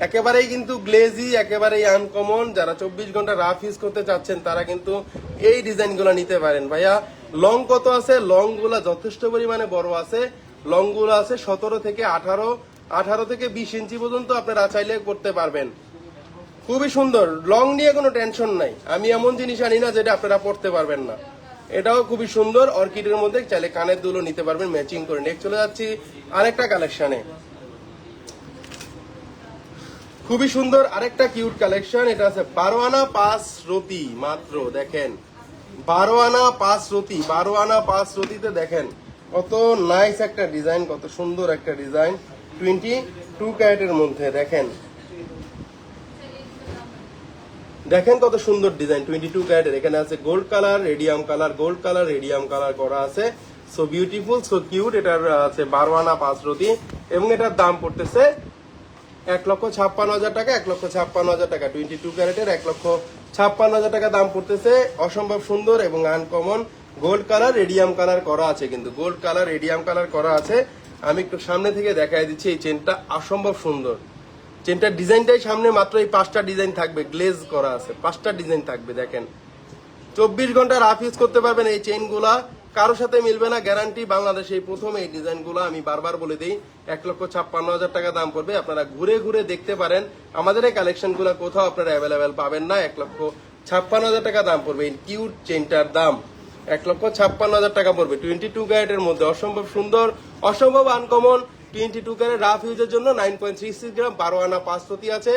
A: একেবারেই কিন্তু গ্লেজি, একেবারেই আনকমন। যারা 24 ঘন্টা রাফ ইউজ করতে চাচ্ছেন তারা কিন্তু এই ডিজাইনগুলো নিতে পারেন। ভাইয়া লং কত আছে? লং গুলা যথেষ্ট পরিমাণে বড় আছে। লং গুলো আছে 17 থেকে 18, 18 থেকে 20 ইঞ্চি পর্যন্ত আপনারা চাইলে করতে পারবেন। খুবই সুন্দর, লং নিয়ে কোনো টেনশন নাই। আমি এমন জিনিস আনি না যেটা আপনারা পড়তে পারবেন না। এটাও খুবই সুন্দর, অর্কিডের মধ্যে চাইলে কানের দুলও নিতে পারবেন ম্যাচিং করে। নেক্সট চলে যাচ্ছি আরেকটা কালেকশনে, খুবই সুন্দর আরেকটা কিউট কালেকশন। এটা আছে 12 আনা 5 রতি মাত্র, দেখেন 12 আনা 5 রতি। 12 আনা 5 রতিতে দেখেন কত নাইস একটা ডিজাইন, কত সুন্দর একটা ডিজাইন। 22 ক্যারেটের মধ্যে দেখেন, দেখেন কত সুন্দর ডিজাইন 22 ক্যারেটের। এখানে আছে gold colour, radium colour, gold colour, radium colour করা আছে। So beautiful, so cute. এটার আছে 12 আনা 5 রতি এবং এটার দাম পড়তেছে 1,56,000 টাকা, 1,56,000 টাকা। 22 ক্যারেটের 1,56,000 টাকা দাম পড়তেছে। অসম্ভব সুন্দর এবং uncommon gold colour, radium colour করা আছে, কিন্তু গোল্ড কালার, রেডিয়াম কালার করা আছে। আমি একটু সামনে থেকে দেখাই দিচ্ছি। এই চেনটা অসম্ভব সুন্দর। চেনটার ডিজাইনটাই সামনে মাত্র এই 5টা ডিজাইন থাকবে, গ্লেজ করা আছে, 5টা ডিজাইন থাকবে। দেখেন 24 ঘন্টা রাফ ইউজ করতে পারবেন। এই চেইনগুলা কারোর সাথে মিলবে না, গ্যারান্টি। বাংলাদেশে এই প্রথম এই ডিজাইনগুলো, আমি বারবার বলে দিই, 1,56,000 টাকা দাম পড়বে। আপনারা ঘুরে ঘুরে দেখতে পারেন আমাদের এই কালেকশনগুলো, কোথাও আপনারা অ্যাভেলেবেল পাবেন না। 1,56,000 টাকা দাম পড়বে এই কিউট চেইনটার দাম, 1,56,000 টাকা পড়বে 22 ক্যারেটের মধ্যে। অসম্ভব সুন্দর, অসম্ভব আনকমন। 22 ক্যারেট রাফ ইউজের জন্য 9.36 গ্রাম, 12 আনা 5 রতি আছে,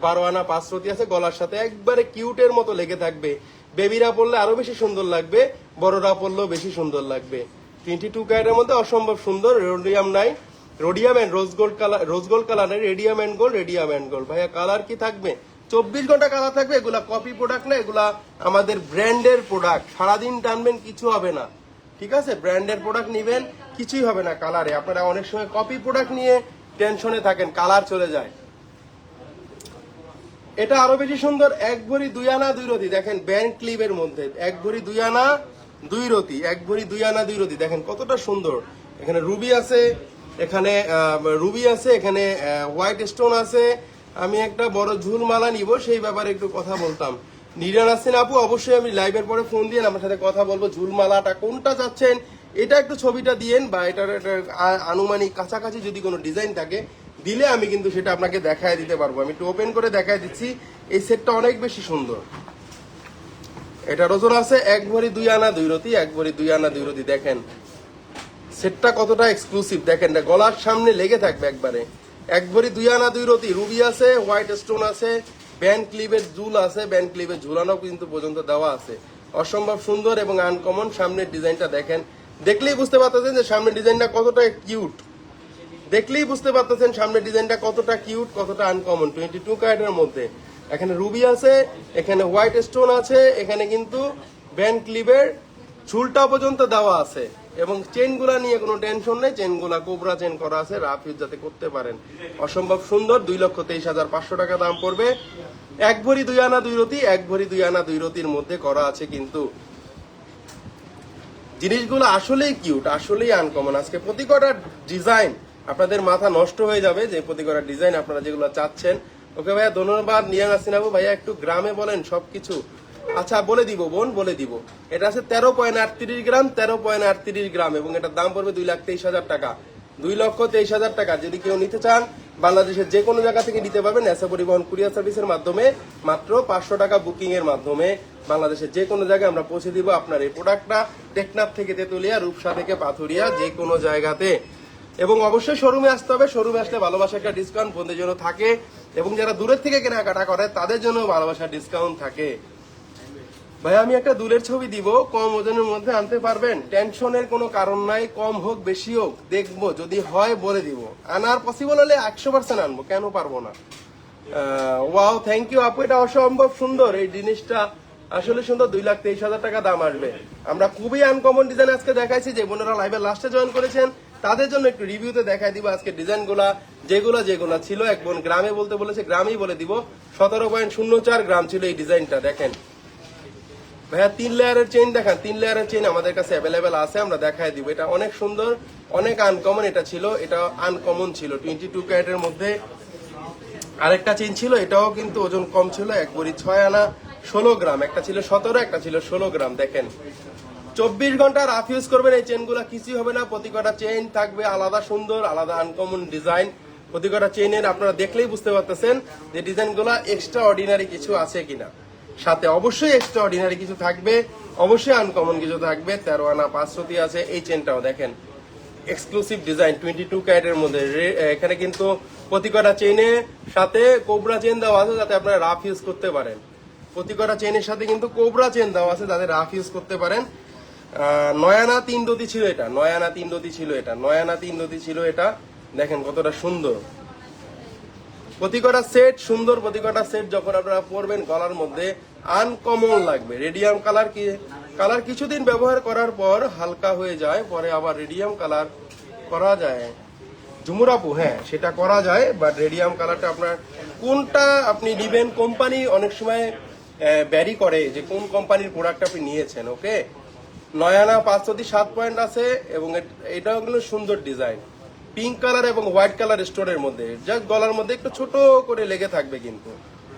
A: 12 আনা 5 রতি আছে। গলার সাথে একবারে কিউটের মতো লেগে থাকবে। বেবিরা পড়লে আরো বেশি সুন্দর লাগবে, বড়রা পড়লেও বেশি সুন্দর লাগবে। 22 ক্যারেটের মধ্যে অসম্ভব সুন্দর। রোডিয়াম নাই, rhodium and rose gold colour, rose gold কালারের radium and gold, radium and gold. ভাইয়া কালার কি থাকবে? 24 ঘন্টা কালার থাকবে। এগুলা কপি প্রোডাক্ট না, এগুলা আমাদের ব্র্যান্ডের প্রোডাক্ট। সারাদিন টানবেন কিছু হবে না, ঠিক আছে? ব্র্যান্ডের প্রোডাক্ট নিবেন, কিছুই হবে না কালারে। আপনারা অনেক সময় কপি প্রোডাক্ট নিয়ে টেনশনে থাকেন, কালার চলে যায়। এটা আরো বেশি সুন্দর। 1 ভরি 2 আনা 2 রতি, দেখেন ব্যান্ড ক্লিপের মধ্যে 1 ভরি 2 আনা 2 রতি, 1 ভরি 2 আনা 2 রতি। দেখেন কতটা সুন্দর। এখানে রুবি আছে, এখানে রুবি আছে, এখানে হোয়াইট স্টোন আছে। আমি একটা বড় ঝুলমালা নিব, সেই ব্যাপারে একটু কথা বলতাম। নিরান আসছেন আপু, অবশ্যই আমি লাইভের পরে ফোন দিয়ে আমার সাথে কথা বলবো। ঝুলমালাটা কোনটা চাচ্ছেন এটা একটু ছবিটা দিয়েন, বা এটার আনুমানিক কাছাকাছি যদি কোনো ডিজাইন থাকে দিলে আমি কিন্তু সেটা আপনাকে দেখায় দিতে পারবো। আমি একটু ওপেন করে দেখায় দিচ্ছি। এই সেটটা অনেক বেশি সুন্দর। এটার ওজন আছে 1 ভরি 2 আনা 2 রতি, 1 ভরি 2 আনা 2 রতি। দেখেন সেটটা কতটা এক্সক্লুসিভ, দেখেন না, গলার সামনে লেগে থাকবে একবারে। 1 ভরি 2 আনা 2 রতি, রুবি আছে, হোয়াইট স্টোন আছে, ব্যান্ড ক্লিপের ঝুল আছে, ব্যান্ড ক্লিপের ঝুলানো কিন্তু পর্যন্ত দেওয়া আছে। অসম্ভব সুন্দর এবং আনকমন। সামনের ডিজাইনটা দেখেন, দেখলেই বুঝতে পারতেছেন যে সামনের ডিজাইনটা কতটা কিউট। দেখলেই বুঝতে পারতেছেন সামনের ডিজাইনটা কতটা কিউট, কতটা আনকমন। 22 ক্যারেটের মধ্যে এখানে রুবি আছে, এখানে হোয়াইট স্টোন আছে, এখানে কিন্তু ভ্যান ক্লিভের ঝুলটা পর্যন্ত দেওয়া আছে এবং চেনগুলা নিয়ে কোনো টেনশন নেই। চেনগুলা কোবরা চেন করা আছে, রাফ ইউজ যাতে করতে পারেন। অসম্ভব সুন্দর। 2,23,500 টাকা দাম পড়বে। 1 ভরি 2 আনা 2 রতি, 1 ভরি 2 আনা 2 রতির মধ্যে করা আছে। কিন্তু জিনিসগুলো আসলেই কিউট, আসলেই আনকমন। আজকে প্রতি কটা ডিজাইন আপনাদের মাথা নষ্ট হয়ে যাবে যে প্রতি কটা ডিজাইন আপনারা যেগুলো চাচ্ছেন। ওকে ভাইয়া, ধন্যবাদ। নিয়ে আসছি না ভাইয়া, একটু গ্রামে বলেন সবকিছু। আচ্ছা বলে দিব বোন, বলে দিব। এটা আছে 13.38 গ্রাম, 13.38 গ্রাম এবং এটার দাম পড়বে 2,23,000 টাকা। 2,23,000 টাকা। যদি কেউ নিতে চান বাংলাদেশের যে কোনো জায়গা থেকে নিতে পারবেন এসএ পরিবহন কুরিয়ার সার্ভিসের মাধ্যমে। মাত্র 500 টাকা বুকিং এর মাধ্যমে বাংলাদেশের যে কোনো জায়গায় আমরা পৌঁছে দিব আপনার এই প্রোডাক্টটা। টেকনাফ থেকে তেতুলিয়া, রূপসা থেকে পাথুরিয়া, যে কোনো জায়গাতে। এবং অবশ্যই শোরুমে আসতে হবে। শোরুমে আসলে ভালোবাসা একটা ডিসকাউন্ট বন্ধুদের জন্য থাকে এবং যারা দূরের থেকে কেনাকাটা করে তাদের জন্য ভালোবাসার ডিসকাউন্ট থাকে। ভাই আমি একটা দুলের ছবি দিব, কম ওজনের মধ্যে আনতে পারবেন? টেনশনের কোনো কারণ নাই, কম হোক বেশি হোক দেখবো, যদি হয় বলে দিব। আনার পসিবল হলে 100% আনবো, কেন পারবো না। ওয়াও, থ্যাংক ইউ আপু, এটা অসম্ভব সুন্দর। এই জিনিসটা আসলে সুন্দর। 2,23,000 টাকা দাম আসবে। আমরা খুবই আনকমন ডিজাইন আজকে দেখাইছি। যে বোনেরা লাইভে লাস্টে জয়েন করেছেন তাদের জন্য একটু রিভিউতে দেখাই দিব আজকে ডিজাইনগুলা। যেগুলা ছিল, এক বোন গ্রামে বলতে বলেছে, গ্রামেই বলে দিব। 17.04 গ্রাম ছিল এই ডিজাইনটা। দেখেন ভাইয়া 3 লেয়ারের চেইন দেখান। 3 লেয়ারের চেইন আমাদের কাছে অ্যাভেলেবেল আছে, আমরা দেখাই দিব। এটা অনেক সুন্দর, অনেক আনকমন এটা ছিল। এটা আনকমন ছিল 22 ক্যারেটের মধ্যে। আরেকটা চেইন ছিল, এটাও কিন্তু ওজন কম ছিল, 1 ভরি 6 আনা 16 গ্রাম। একটা ছিল 17, একটা ছিল 16 গ্রাম। দেখেন 24 ঘন্টা রাফ ইউজ করবেন, এই চেইনগুলো কিছুই হবে না। প্রতি কটা চেইন থাকবে আলাদা সুন্দর, আলাদা আনকমন ডিজাইন। প্রতি কটা চেইনের আপনারা দেখলেই বুঝতে পারতেছেন যে ডিজাইনগুলো এক্সট্রা অর্ডিনারি কিছু আছে কিনা। সাথে অবশ্যই এক্সট্রা অর্ডিনারি কিছু থাকবে, অবশ্যই আনকমন কিছু থাকবে। 13 আনা 5 রতি আছে। এই চেনটাও দেখেন এক্সক্লুসিভ ডিজাইন 22 ক্যারেটের মধ্যে। এখানে কিন্তু প্রতি কটা চেইনের সাথে কোবরা চেন দেওয়া আছে যাতে আপনারা রাফ ইউজ করতে পারেন। প্রতি কটা চেইনের সাথে কিন্তু কোবরা চেন দেওয়া আছে যাতে রাফ ইউজ করতে পারেন। 9 আনা 3 রতি ছিল এটা, 9 আনা 3 রতি ছিল এটা, 9 আনা 3 রতি ছিল এটা। দেখেন কতটা সুন্দর। প্রতি কটা সেট সুন্দর। প্রতি কটা সেট যখন আপনারা পরবেন গলার মধ্যে আনকমন লাগবে। রেডিয়াম কালার কিছুদিন ব্যবহার করার পর হালকা হয়ে যায়, পরে আবার রেডিয়াম কালার করা যায়। ঝুমুর আপু, হ্যাঁ সেটা করা যায়, বাট রেডিয়াম কালারটা আপনার কোনটা আপনি নিবেন, কোম্পানি অনেক সময় ব্যারি করে যে কোন কোম্পানির প্রোডাক্ট আপনি নিয়েছেন। ওকে, 9 আনা 5 রতি 7 পয়েন্ট আছে এবং এটাও কিন্তু সুন্দর ডিজাইন। পিঙ্ক কালার এবং হোয়াইট কালার স্টোনের মধ্যে, যা গলার মধ্যে একটু ছোট করে লেগে থাকবে, কিন্তু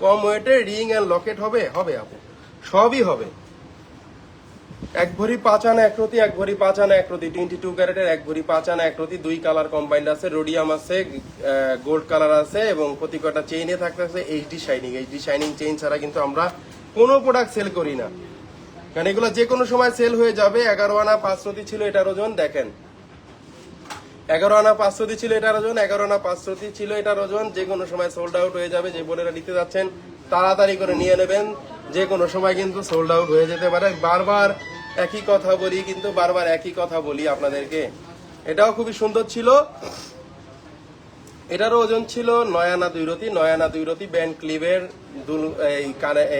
A: কম ওয়েটে রিং এন্ড লকেট হবে আপু, সবই হবে। 1 ভরি 5 আনা 1 রতি, 1 ভরি 5 আনা 1 রতি। 22 ক্যারেটের 1 ভরি 5 আনা 1 রতি। 2 কালার কম্বাইন্ড আছে, রোডিয়াম আছে, গোল্ড কালার আছে এবং প্রতি কটা চেইনে থাকতেছে এইচডি শাইনিং চেইন ছাড়া কিন্তু আমরা কোনো প্রোডাক্ট সেল করি না, কারণ এগুলো যে কোনো সময় সেল হয়ে যাবে। 11 আনা 5 রতি ছিল এটার ওজন। দেখেন 11 আনা 5 রতি ছিল এটার ওজন, 11 আনা 5 রতি ছিল এটার ওজন। যে কোনো সময় সোল্ড আউট হয়ে যাবে। যে বোনেরা নিতে যাচ্ছেন তাড়াতাড়ি করে নিয়ে নেবেন, যে কোনো সময় কিন্তু সোল্ড আউট হয়ে যেতে পারে। বারবার একই কথা বলি আপনাদেরকে। এটাও খুবই সুন্দর ছিল। এটারও ওজন ছিল 9 আনা 2 রতি, 9 আনা 2 রতি। ব্যান্ড ক্লিভের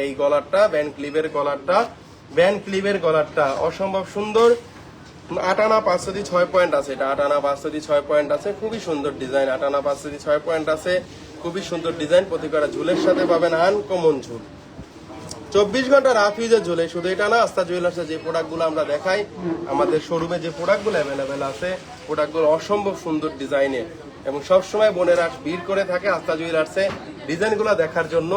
A: এই গলারটা, ব্যান্ড ক্লিভের গলারটা অসম্ভব সুন্দর। 8 আনা 5 রতি 6 পয়েন্ট আছে। এটা 8 আনা 5 রতি 6 পয়েন্ট আছে, খুবই সুন্দর ডিজাইন। 8 আনা 5 রতি 6 পয়েন্ট আছে, খুবই সুন্দর ডিজাইন। প্রতি কটা ঝুলের সাথে পাবেন আনকমন ঝুল। 24 ঘন্টা রাফ ইউজের ঝুলে। শুধু এটা না, আস্থা জুয়েলার্সে যে প্রোডাক্টগুলো আমরা দেখাই, আমাদের শোরুমে যে প্রোডাক্টগুলো অ্যাভেলেবেল আছে, প্রোডাক্টগুলো অসম্ভব সুন্দর ডিজাইনের এবং সবসময় বোনেরা ভিড় করে থাকে আস্থা জুয়েলার্সে ডিজাইনগুলো দেখার জন্য।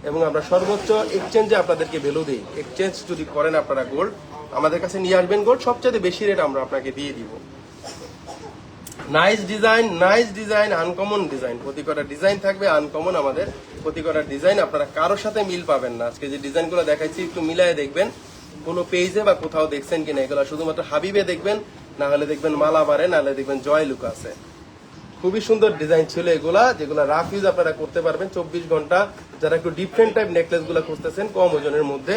A: এবং আমরা সর্বোচ্চ এক্সচেঞ্জে আপনাদেরকে ভ্যালু দিই। এক্সচেঞ্জ যদি করেন আপনারা গোল্ড আমাদের কাছে নিয়ে আসবেন, গোল্ড সবচেয়ে বেশি রেট আমরা আপনাকে দিয়ে দিব। Nice design, uncommon design. প্রতি কটা ডিজাইন থাকবে আনকমন। আমাদের প্রতি কটা ডিজাইন আপনারা কারোর সাথে মিল পাবেন না। আজকে যে ডিজাইনগুলো দেখাচ্ছি একটু মিলায়ে দেখবেন কোনো পেজে বা কোথাও দেখছেন কিনা। এগুলো শুধুমাত্র হাবিবে দেখবেন, না হলে দেখবেন মালাবারে, না হলে দেখবেন জয় লুকাসে। খুবই সুন্দর ডিজাইন ছিল এগুলা, যেগুলো রাফ ইউজ আপনারা করতে পারবেন 24 ঘন্টা। যারা একটু ডিফারেন্ট টাইপ নেকলেস গুলো খুঁজতেছেন কম ওজনের মধ্যে,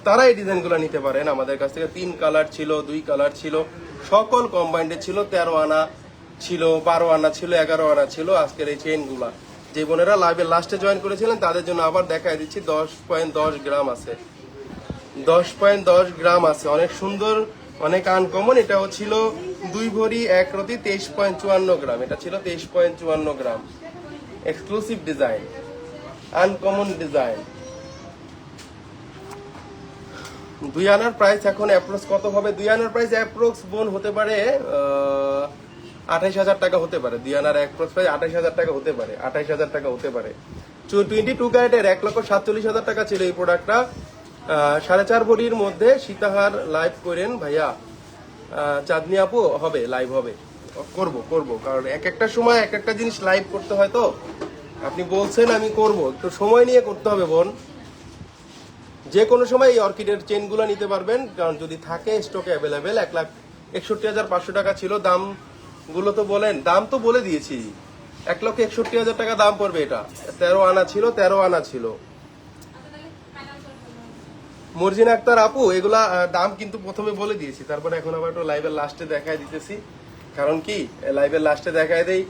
A: তারা এই ডিজাইনগুলো নিতে পারেন আমাদের কাছ থেকে। 3 কালার ছিল, 2 কালার ছিল, সকল কম্বাইন্ডে ছিল। 13 আনা ছিল, 12 আনা ছিল, 11 আনা ছিল আজকের এই চেইনগুলা। যে বোনেরা লাইভে লাস্টে জয়েন করেছিলেন তাদের জন্য আবার দেখাই দিচ্ছি। 10.10 গ্রাম আছে, 10.10 গ্রাম আছে, অনেক সুন্দর, অনেক আনকমন। এটাও ছিল 2 ভরি 1 রতি, 23.54 গ্রাম। এটা ছিল 23.54 গ্রাম। Exclusive design, uncommon design. 2 আনার প্রাইস এখন অ্যাপ্রক্স কত হবে? 2 আনার প্রাইস অ্যাপ্রক্স বোন হতে পারে 28,000 টাকা হতে পারে। 2 আনার অ্যাপ্রক্স প্রাইস 28,000 টাকা হতে পারে, 28,000 টাকা হতে পারে। 22 ক্যারেটের 1,47,000 টাকা ছিল এই প্রোডাক্টটা। 4.5 ভরির মধ্যে সীতাহার লাইভ করেন ভাইয়া। চাঁদনি আপু হবে, লাইভ হবে, করব কারণ এক একটা সময় এক একটা জিনিস লাইভ করতে হয়। তো আপনি বলছেন আমি করব, একটু সময় নিয়ে করতে হবে বোন। যে কোনো সময় এই অর্কিডের চেনগুলো নিতে পারবেন, কারণ যদি থাকে স্টকে অ্যাভেলেবেল। 1,61,500 টাকা ছিল দাম। গুলো তো বলেন, দাম তো বলে দিয়েছি। 1,61,000 টাকা দাম পড়বে এটা। 13 আনা ছিল, 13 আনা ছিল। মর্জিনা আক্তার আপু, এগুলা দাম কিন্তু প্রথমে বলে দিয়েছি, তারপরে এখন আবার একটু লাইভের লাস্টে দেখাই দিতেছি। কারণ কি, লাইভের লাস্টে দেখাই দেই,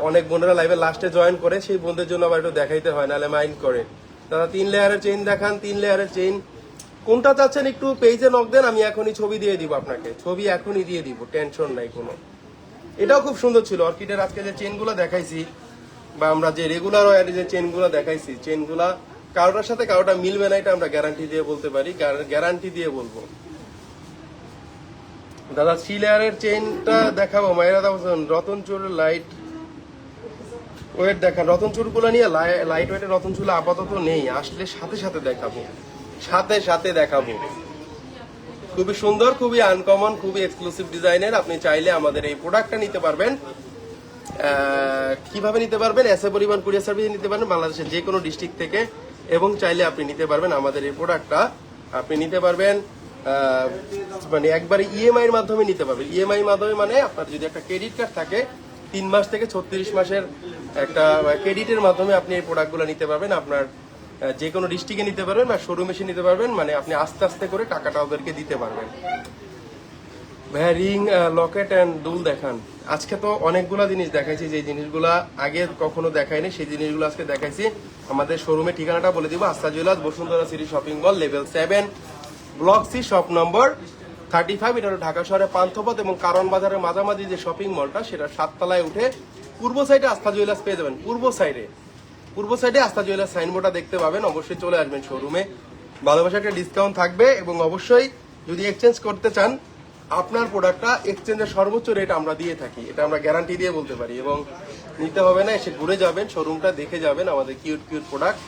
A: অনেক বোনেরা লাইভের লাস্টে জয়েন করে, সেই বোনদের জন্য আবার একটু দেখাইতে হয়, নাহলে মাইন্ড করে। দাদা 3 লেয়ারের চেইন দেখান, 3 লেয়ারের চেইন কোনটা চাচ্ছেন একটু পেজে নক দেন, আমি এখনই ছবি দিয়ে দিব আপনাকে, ছবি এখনই দিয়ে দিব, টেনশন নাই কোনো। এটাও খুব সুন্দর ছিল অর্কিডের। আজকে যে চেনগুলো দেখাইছি বা আমরা যে রেগুলার ওয়ারে যে চেনগুলো দেখাইছি, চেনগুলা কারোটার সাথে কারোটা মিলবে না, এটা আমরা গ্যারান্টি দিয়ে বলতে পারি, গ্যারান্টি দিয়ে বলবো। দাদা 3 লেয়ারের চেইনটা দেখাবো। মাইরা দাম রতনচুর লাইট ওয়েট দেখান। রতনচুর গুলো নিয়ে লাইট ওয়েটের রতনচুর আপাতত নেই, আসলে সাথে সাথে দেখাবো, সাথে সাথে দেখাবো। খুবই সুন্দর, খুবই আনকমন, খুবই এক্সক্লুসিভ ডিজাইনের। আপনি চাইলে আমাদের এই প্রোডাক্টটা নিতে পারবেন। কিভাবে নিতে পারবেন? এসএ পরিবহন কুরিয়ার সার্ভিস নিতে পারবেন বাংলাদেশের যে কোনো ডিস্ট্রিক্ট থেকে, এবং চাইলে আপনি নিতে পারবেন আমাদের এই প্রোডাক্টটা। আপনি নিতে পারবেন মানে একবারে ইএমআই এর মাধ্যমে নিতে পারবেন। ইএমআই মাধ্যমে মানে আপনার যদি একটা ক্রেডিট কার্ড থাকে 3 মাস থেকে 36 মাসের একটা ক্রেডিটের মাধ্যমে আপনি এই প্রোডাক্টগুলো নিতে পারবেন। আপনার যে কোনো ডিস্ট্রিক্টে নিতে পারবেন বা শোরুমে এসে নিতে পারবেন, মানে আপনি আস্তে আস্তে করে টাকাটা ওদেরকে দিতে পারবেন। ভাইয়া রিং, লকেট অ্যান্ড দুল দেখান। আজকে তো অনেকগুলো জিনিস দেখাইছি, যে জিনিসগুলো আগে কখনো দেখাইনি সেই জিনিসগুলো আজকে দেখাইছি। আমাদের শোরুমের ঠিকানাটা বলে দিব, Astha jewellers, Bashundhara city shopping mall, level 7, block C, shop number 35। এটা হলো ঢাকা শহরের পান্থপথ এবং কারণ বাজারের মাঝামাঝি যে শপিং মলটা, সেটা 7 তলায় উঠে পূর্ব সাইডে আস্থা জুয়েলার্স পেয়ে যাবেন। পূর্ব সাইডে আস্থা জুয়েলার্স সাইনবোর্ডটা দেখতে পাবেন। অবশ্যই চলে আসবেন শোরুমে, ভালোবাসা একটা ডিসকাউন্ট থাকবে। এবং অবশ্যই যদি এক্সচেঞ্জ করতে চান আপনার প্রোডাক্টটা, এক্সচেঞ্জের সর্বোচ্চ রেট আমরা দিয়ে থাকি, এটা আমরা গ্যারান্টি দিয়ে বলতে পারি। এবং নিতে হবে না, এসে ঘুরে যাবেন, শোরুমটা দেখে যাবেন, আমাদের কিউট প্রোডাক্ট।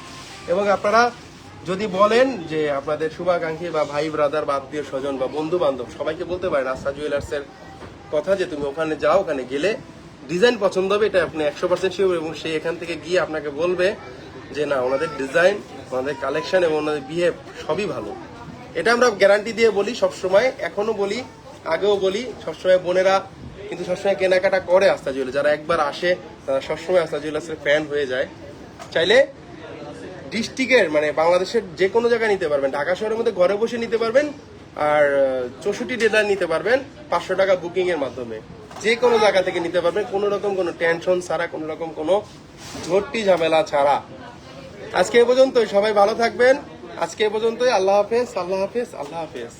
A: এবং আপনারা যদি বলেন যে আপনাদের শুভাকাঙ্ক্ষী বা ভাই ব্রাদার বা আত্মীয় স্বজন বা বন্ধু বান্ধব সবাইকে বলতে পারেন আস্থা জুয়েলার্সের কথা, যে তুমি ওখানে যাও, ওখানে গেলে ডিজাইন পছন্দ হবে, এটা আপনি 100% শিওর। এবং সে এখান থেকে গিয়ে আপনাকে বলবে যে না, ওনাদের ডিজাইন, ওনাদের কালেকশন এবং ওনাদের বিহেভ সবই ভালো। এটা আমরা গ্যারান্টি দিয়ে বলি সবসময়, এখনো বলি, আগেও বলি। সবসময় বোনেরা কিন্তু সবসময় কেনাকাটা করে আস্থা জুয়েলার্স, যারা একবার আসে তারা সবসময় আস্থা জুয়েলার্সের ফ্যান হয়ে যায়। চাইলে ডিস্ট্রিক্টের মানে বাংলাদেশের যে কোনো জায়গায় নিতে পারবেন, ঢাকা শহরের মধ্যে ঘরে বসে নিতে পারবেন, আর 64 ডিলার নিতে পারবেন 500 টাকা বুকিং এর মাধ্যমে। যে কোনো জায়গা থেকে নিতে পারবেন, কোনো রকম কোনো টেনশন ছাড়া, কোনো রকম কোনো ঝট্টি ঝামেলা ছাড়া। আজকে এ পর্যন্তই, সবাই ভালো থাকবেন। আজকে এ পর্যন্তই। আল্লাহ হাফেজ, আল্লাহ হাফেজ, আল্লাহ হাফেজ।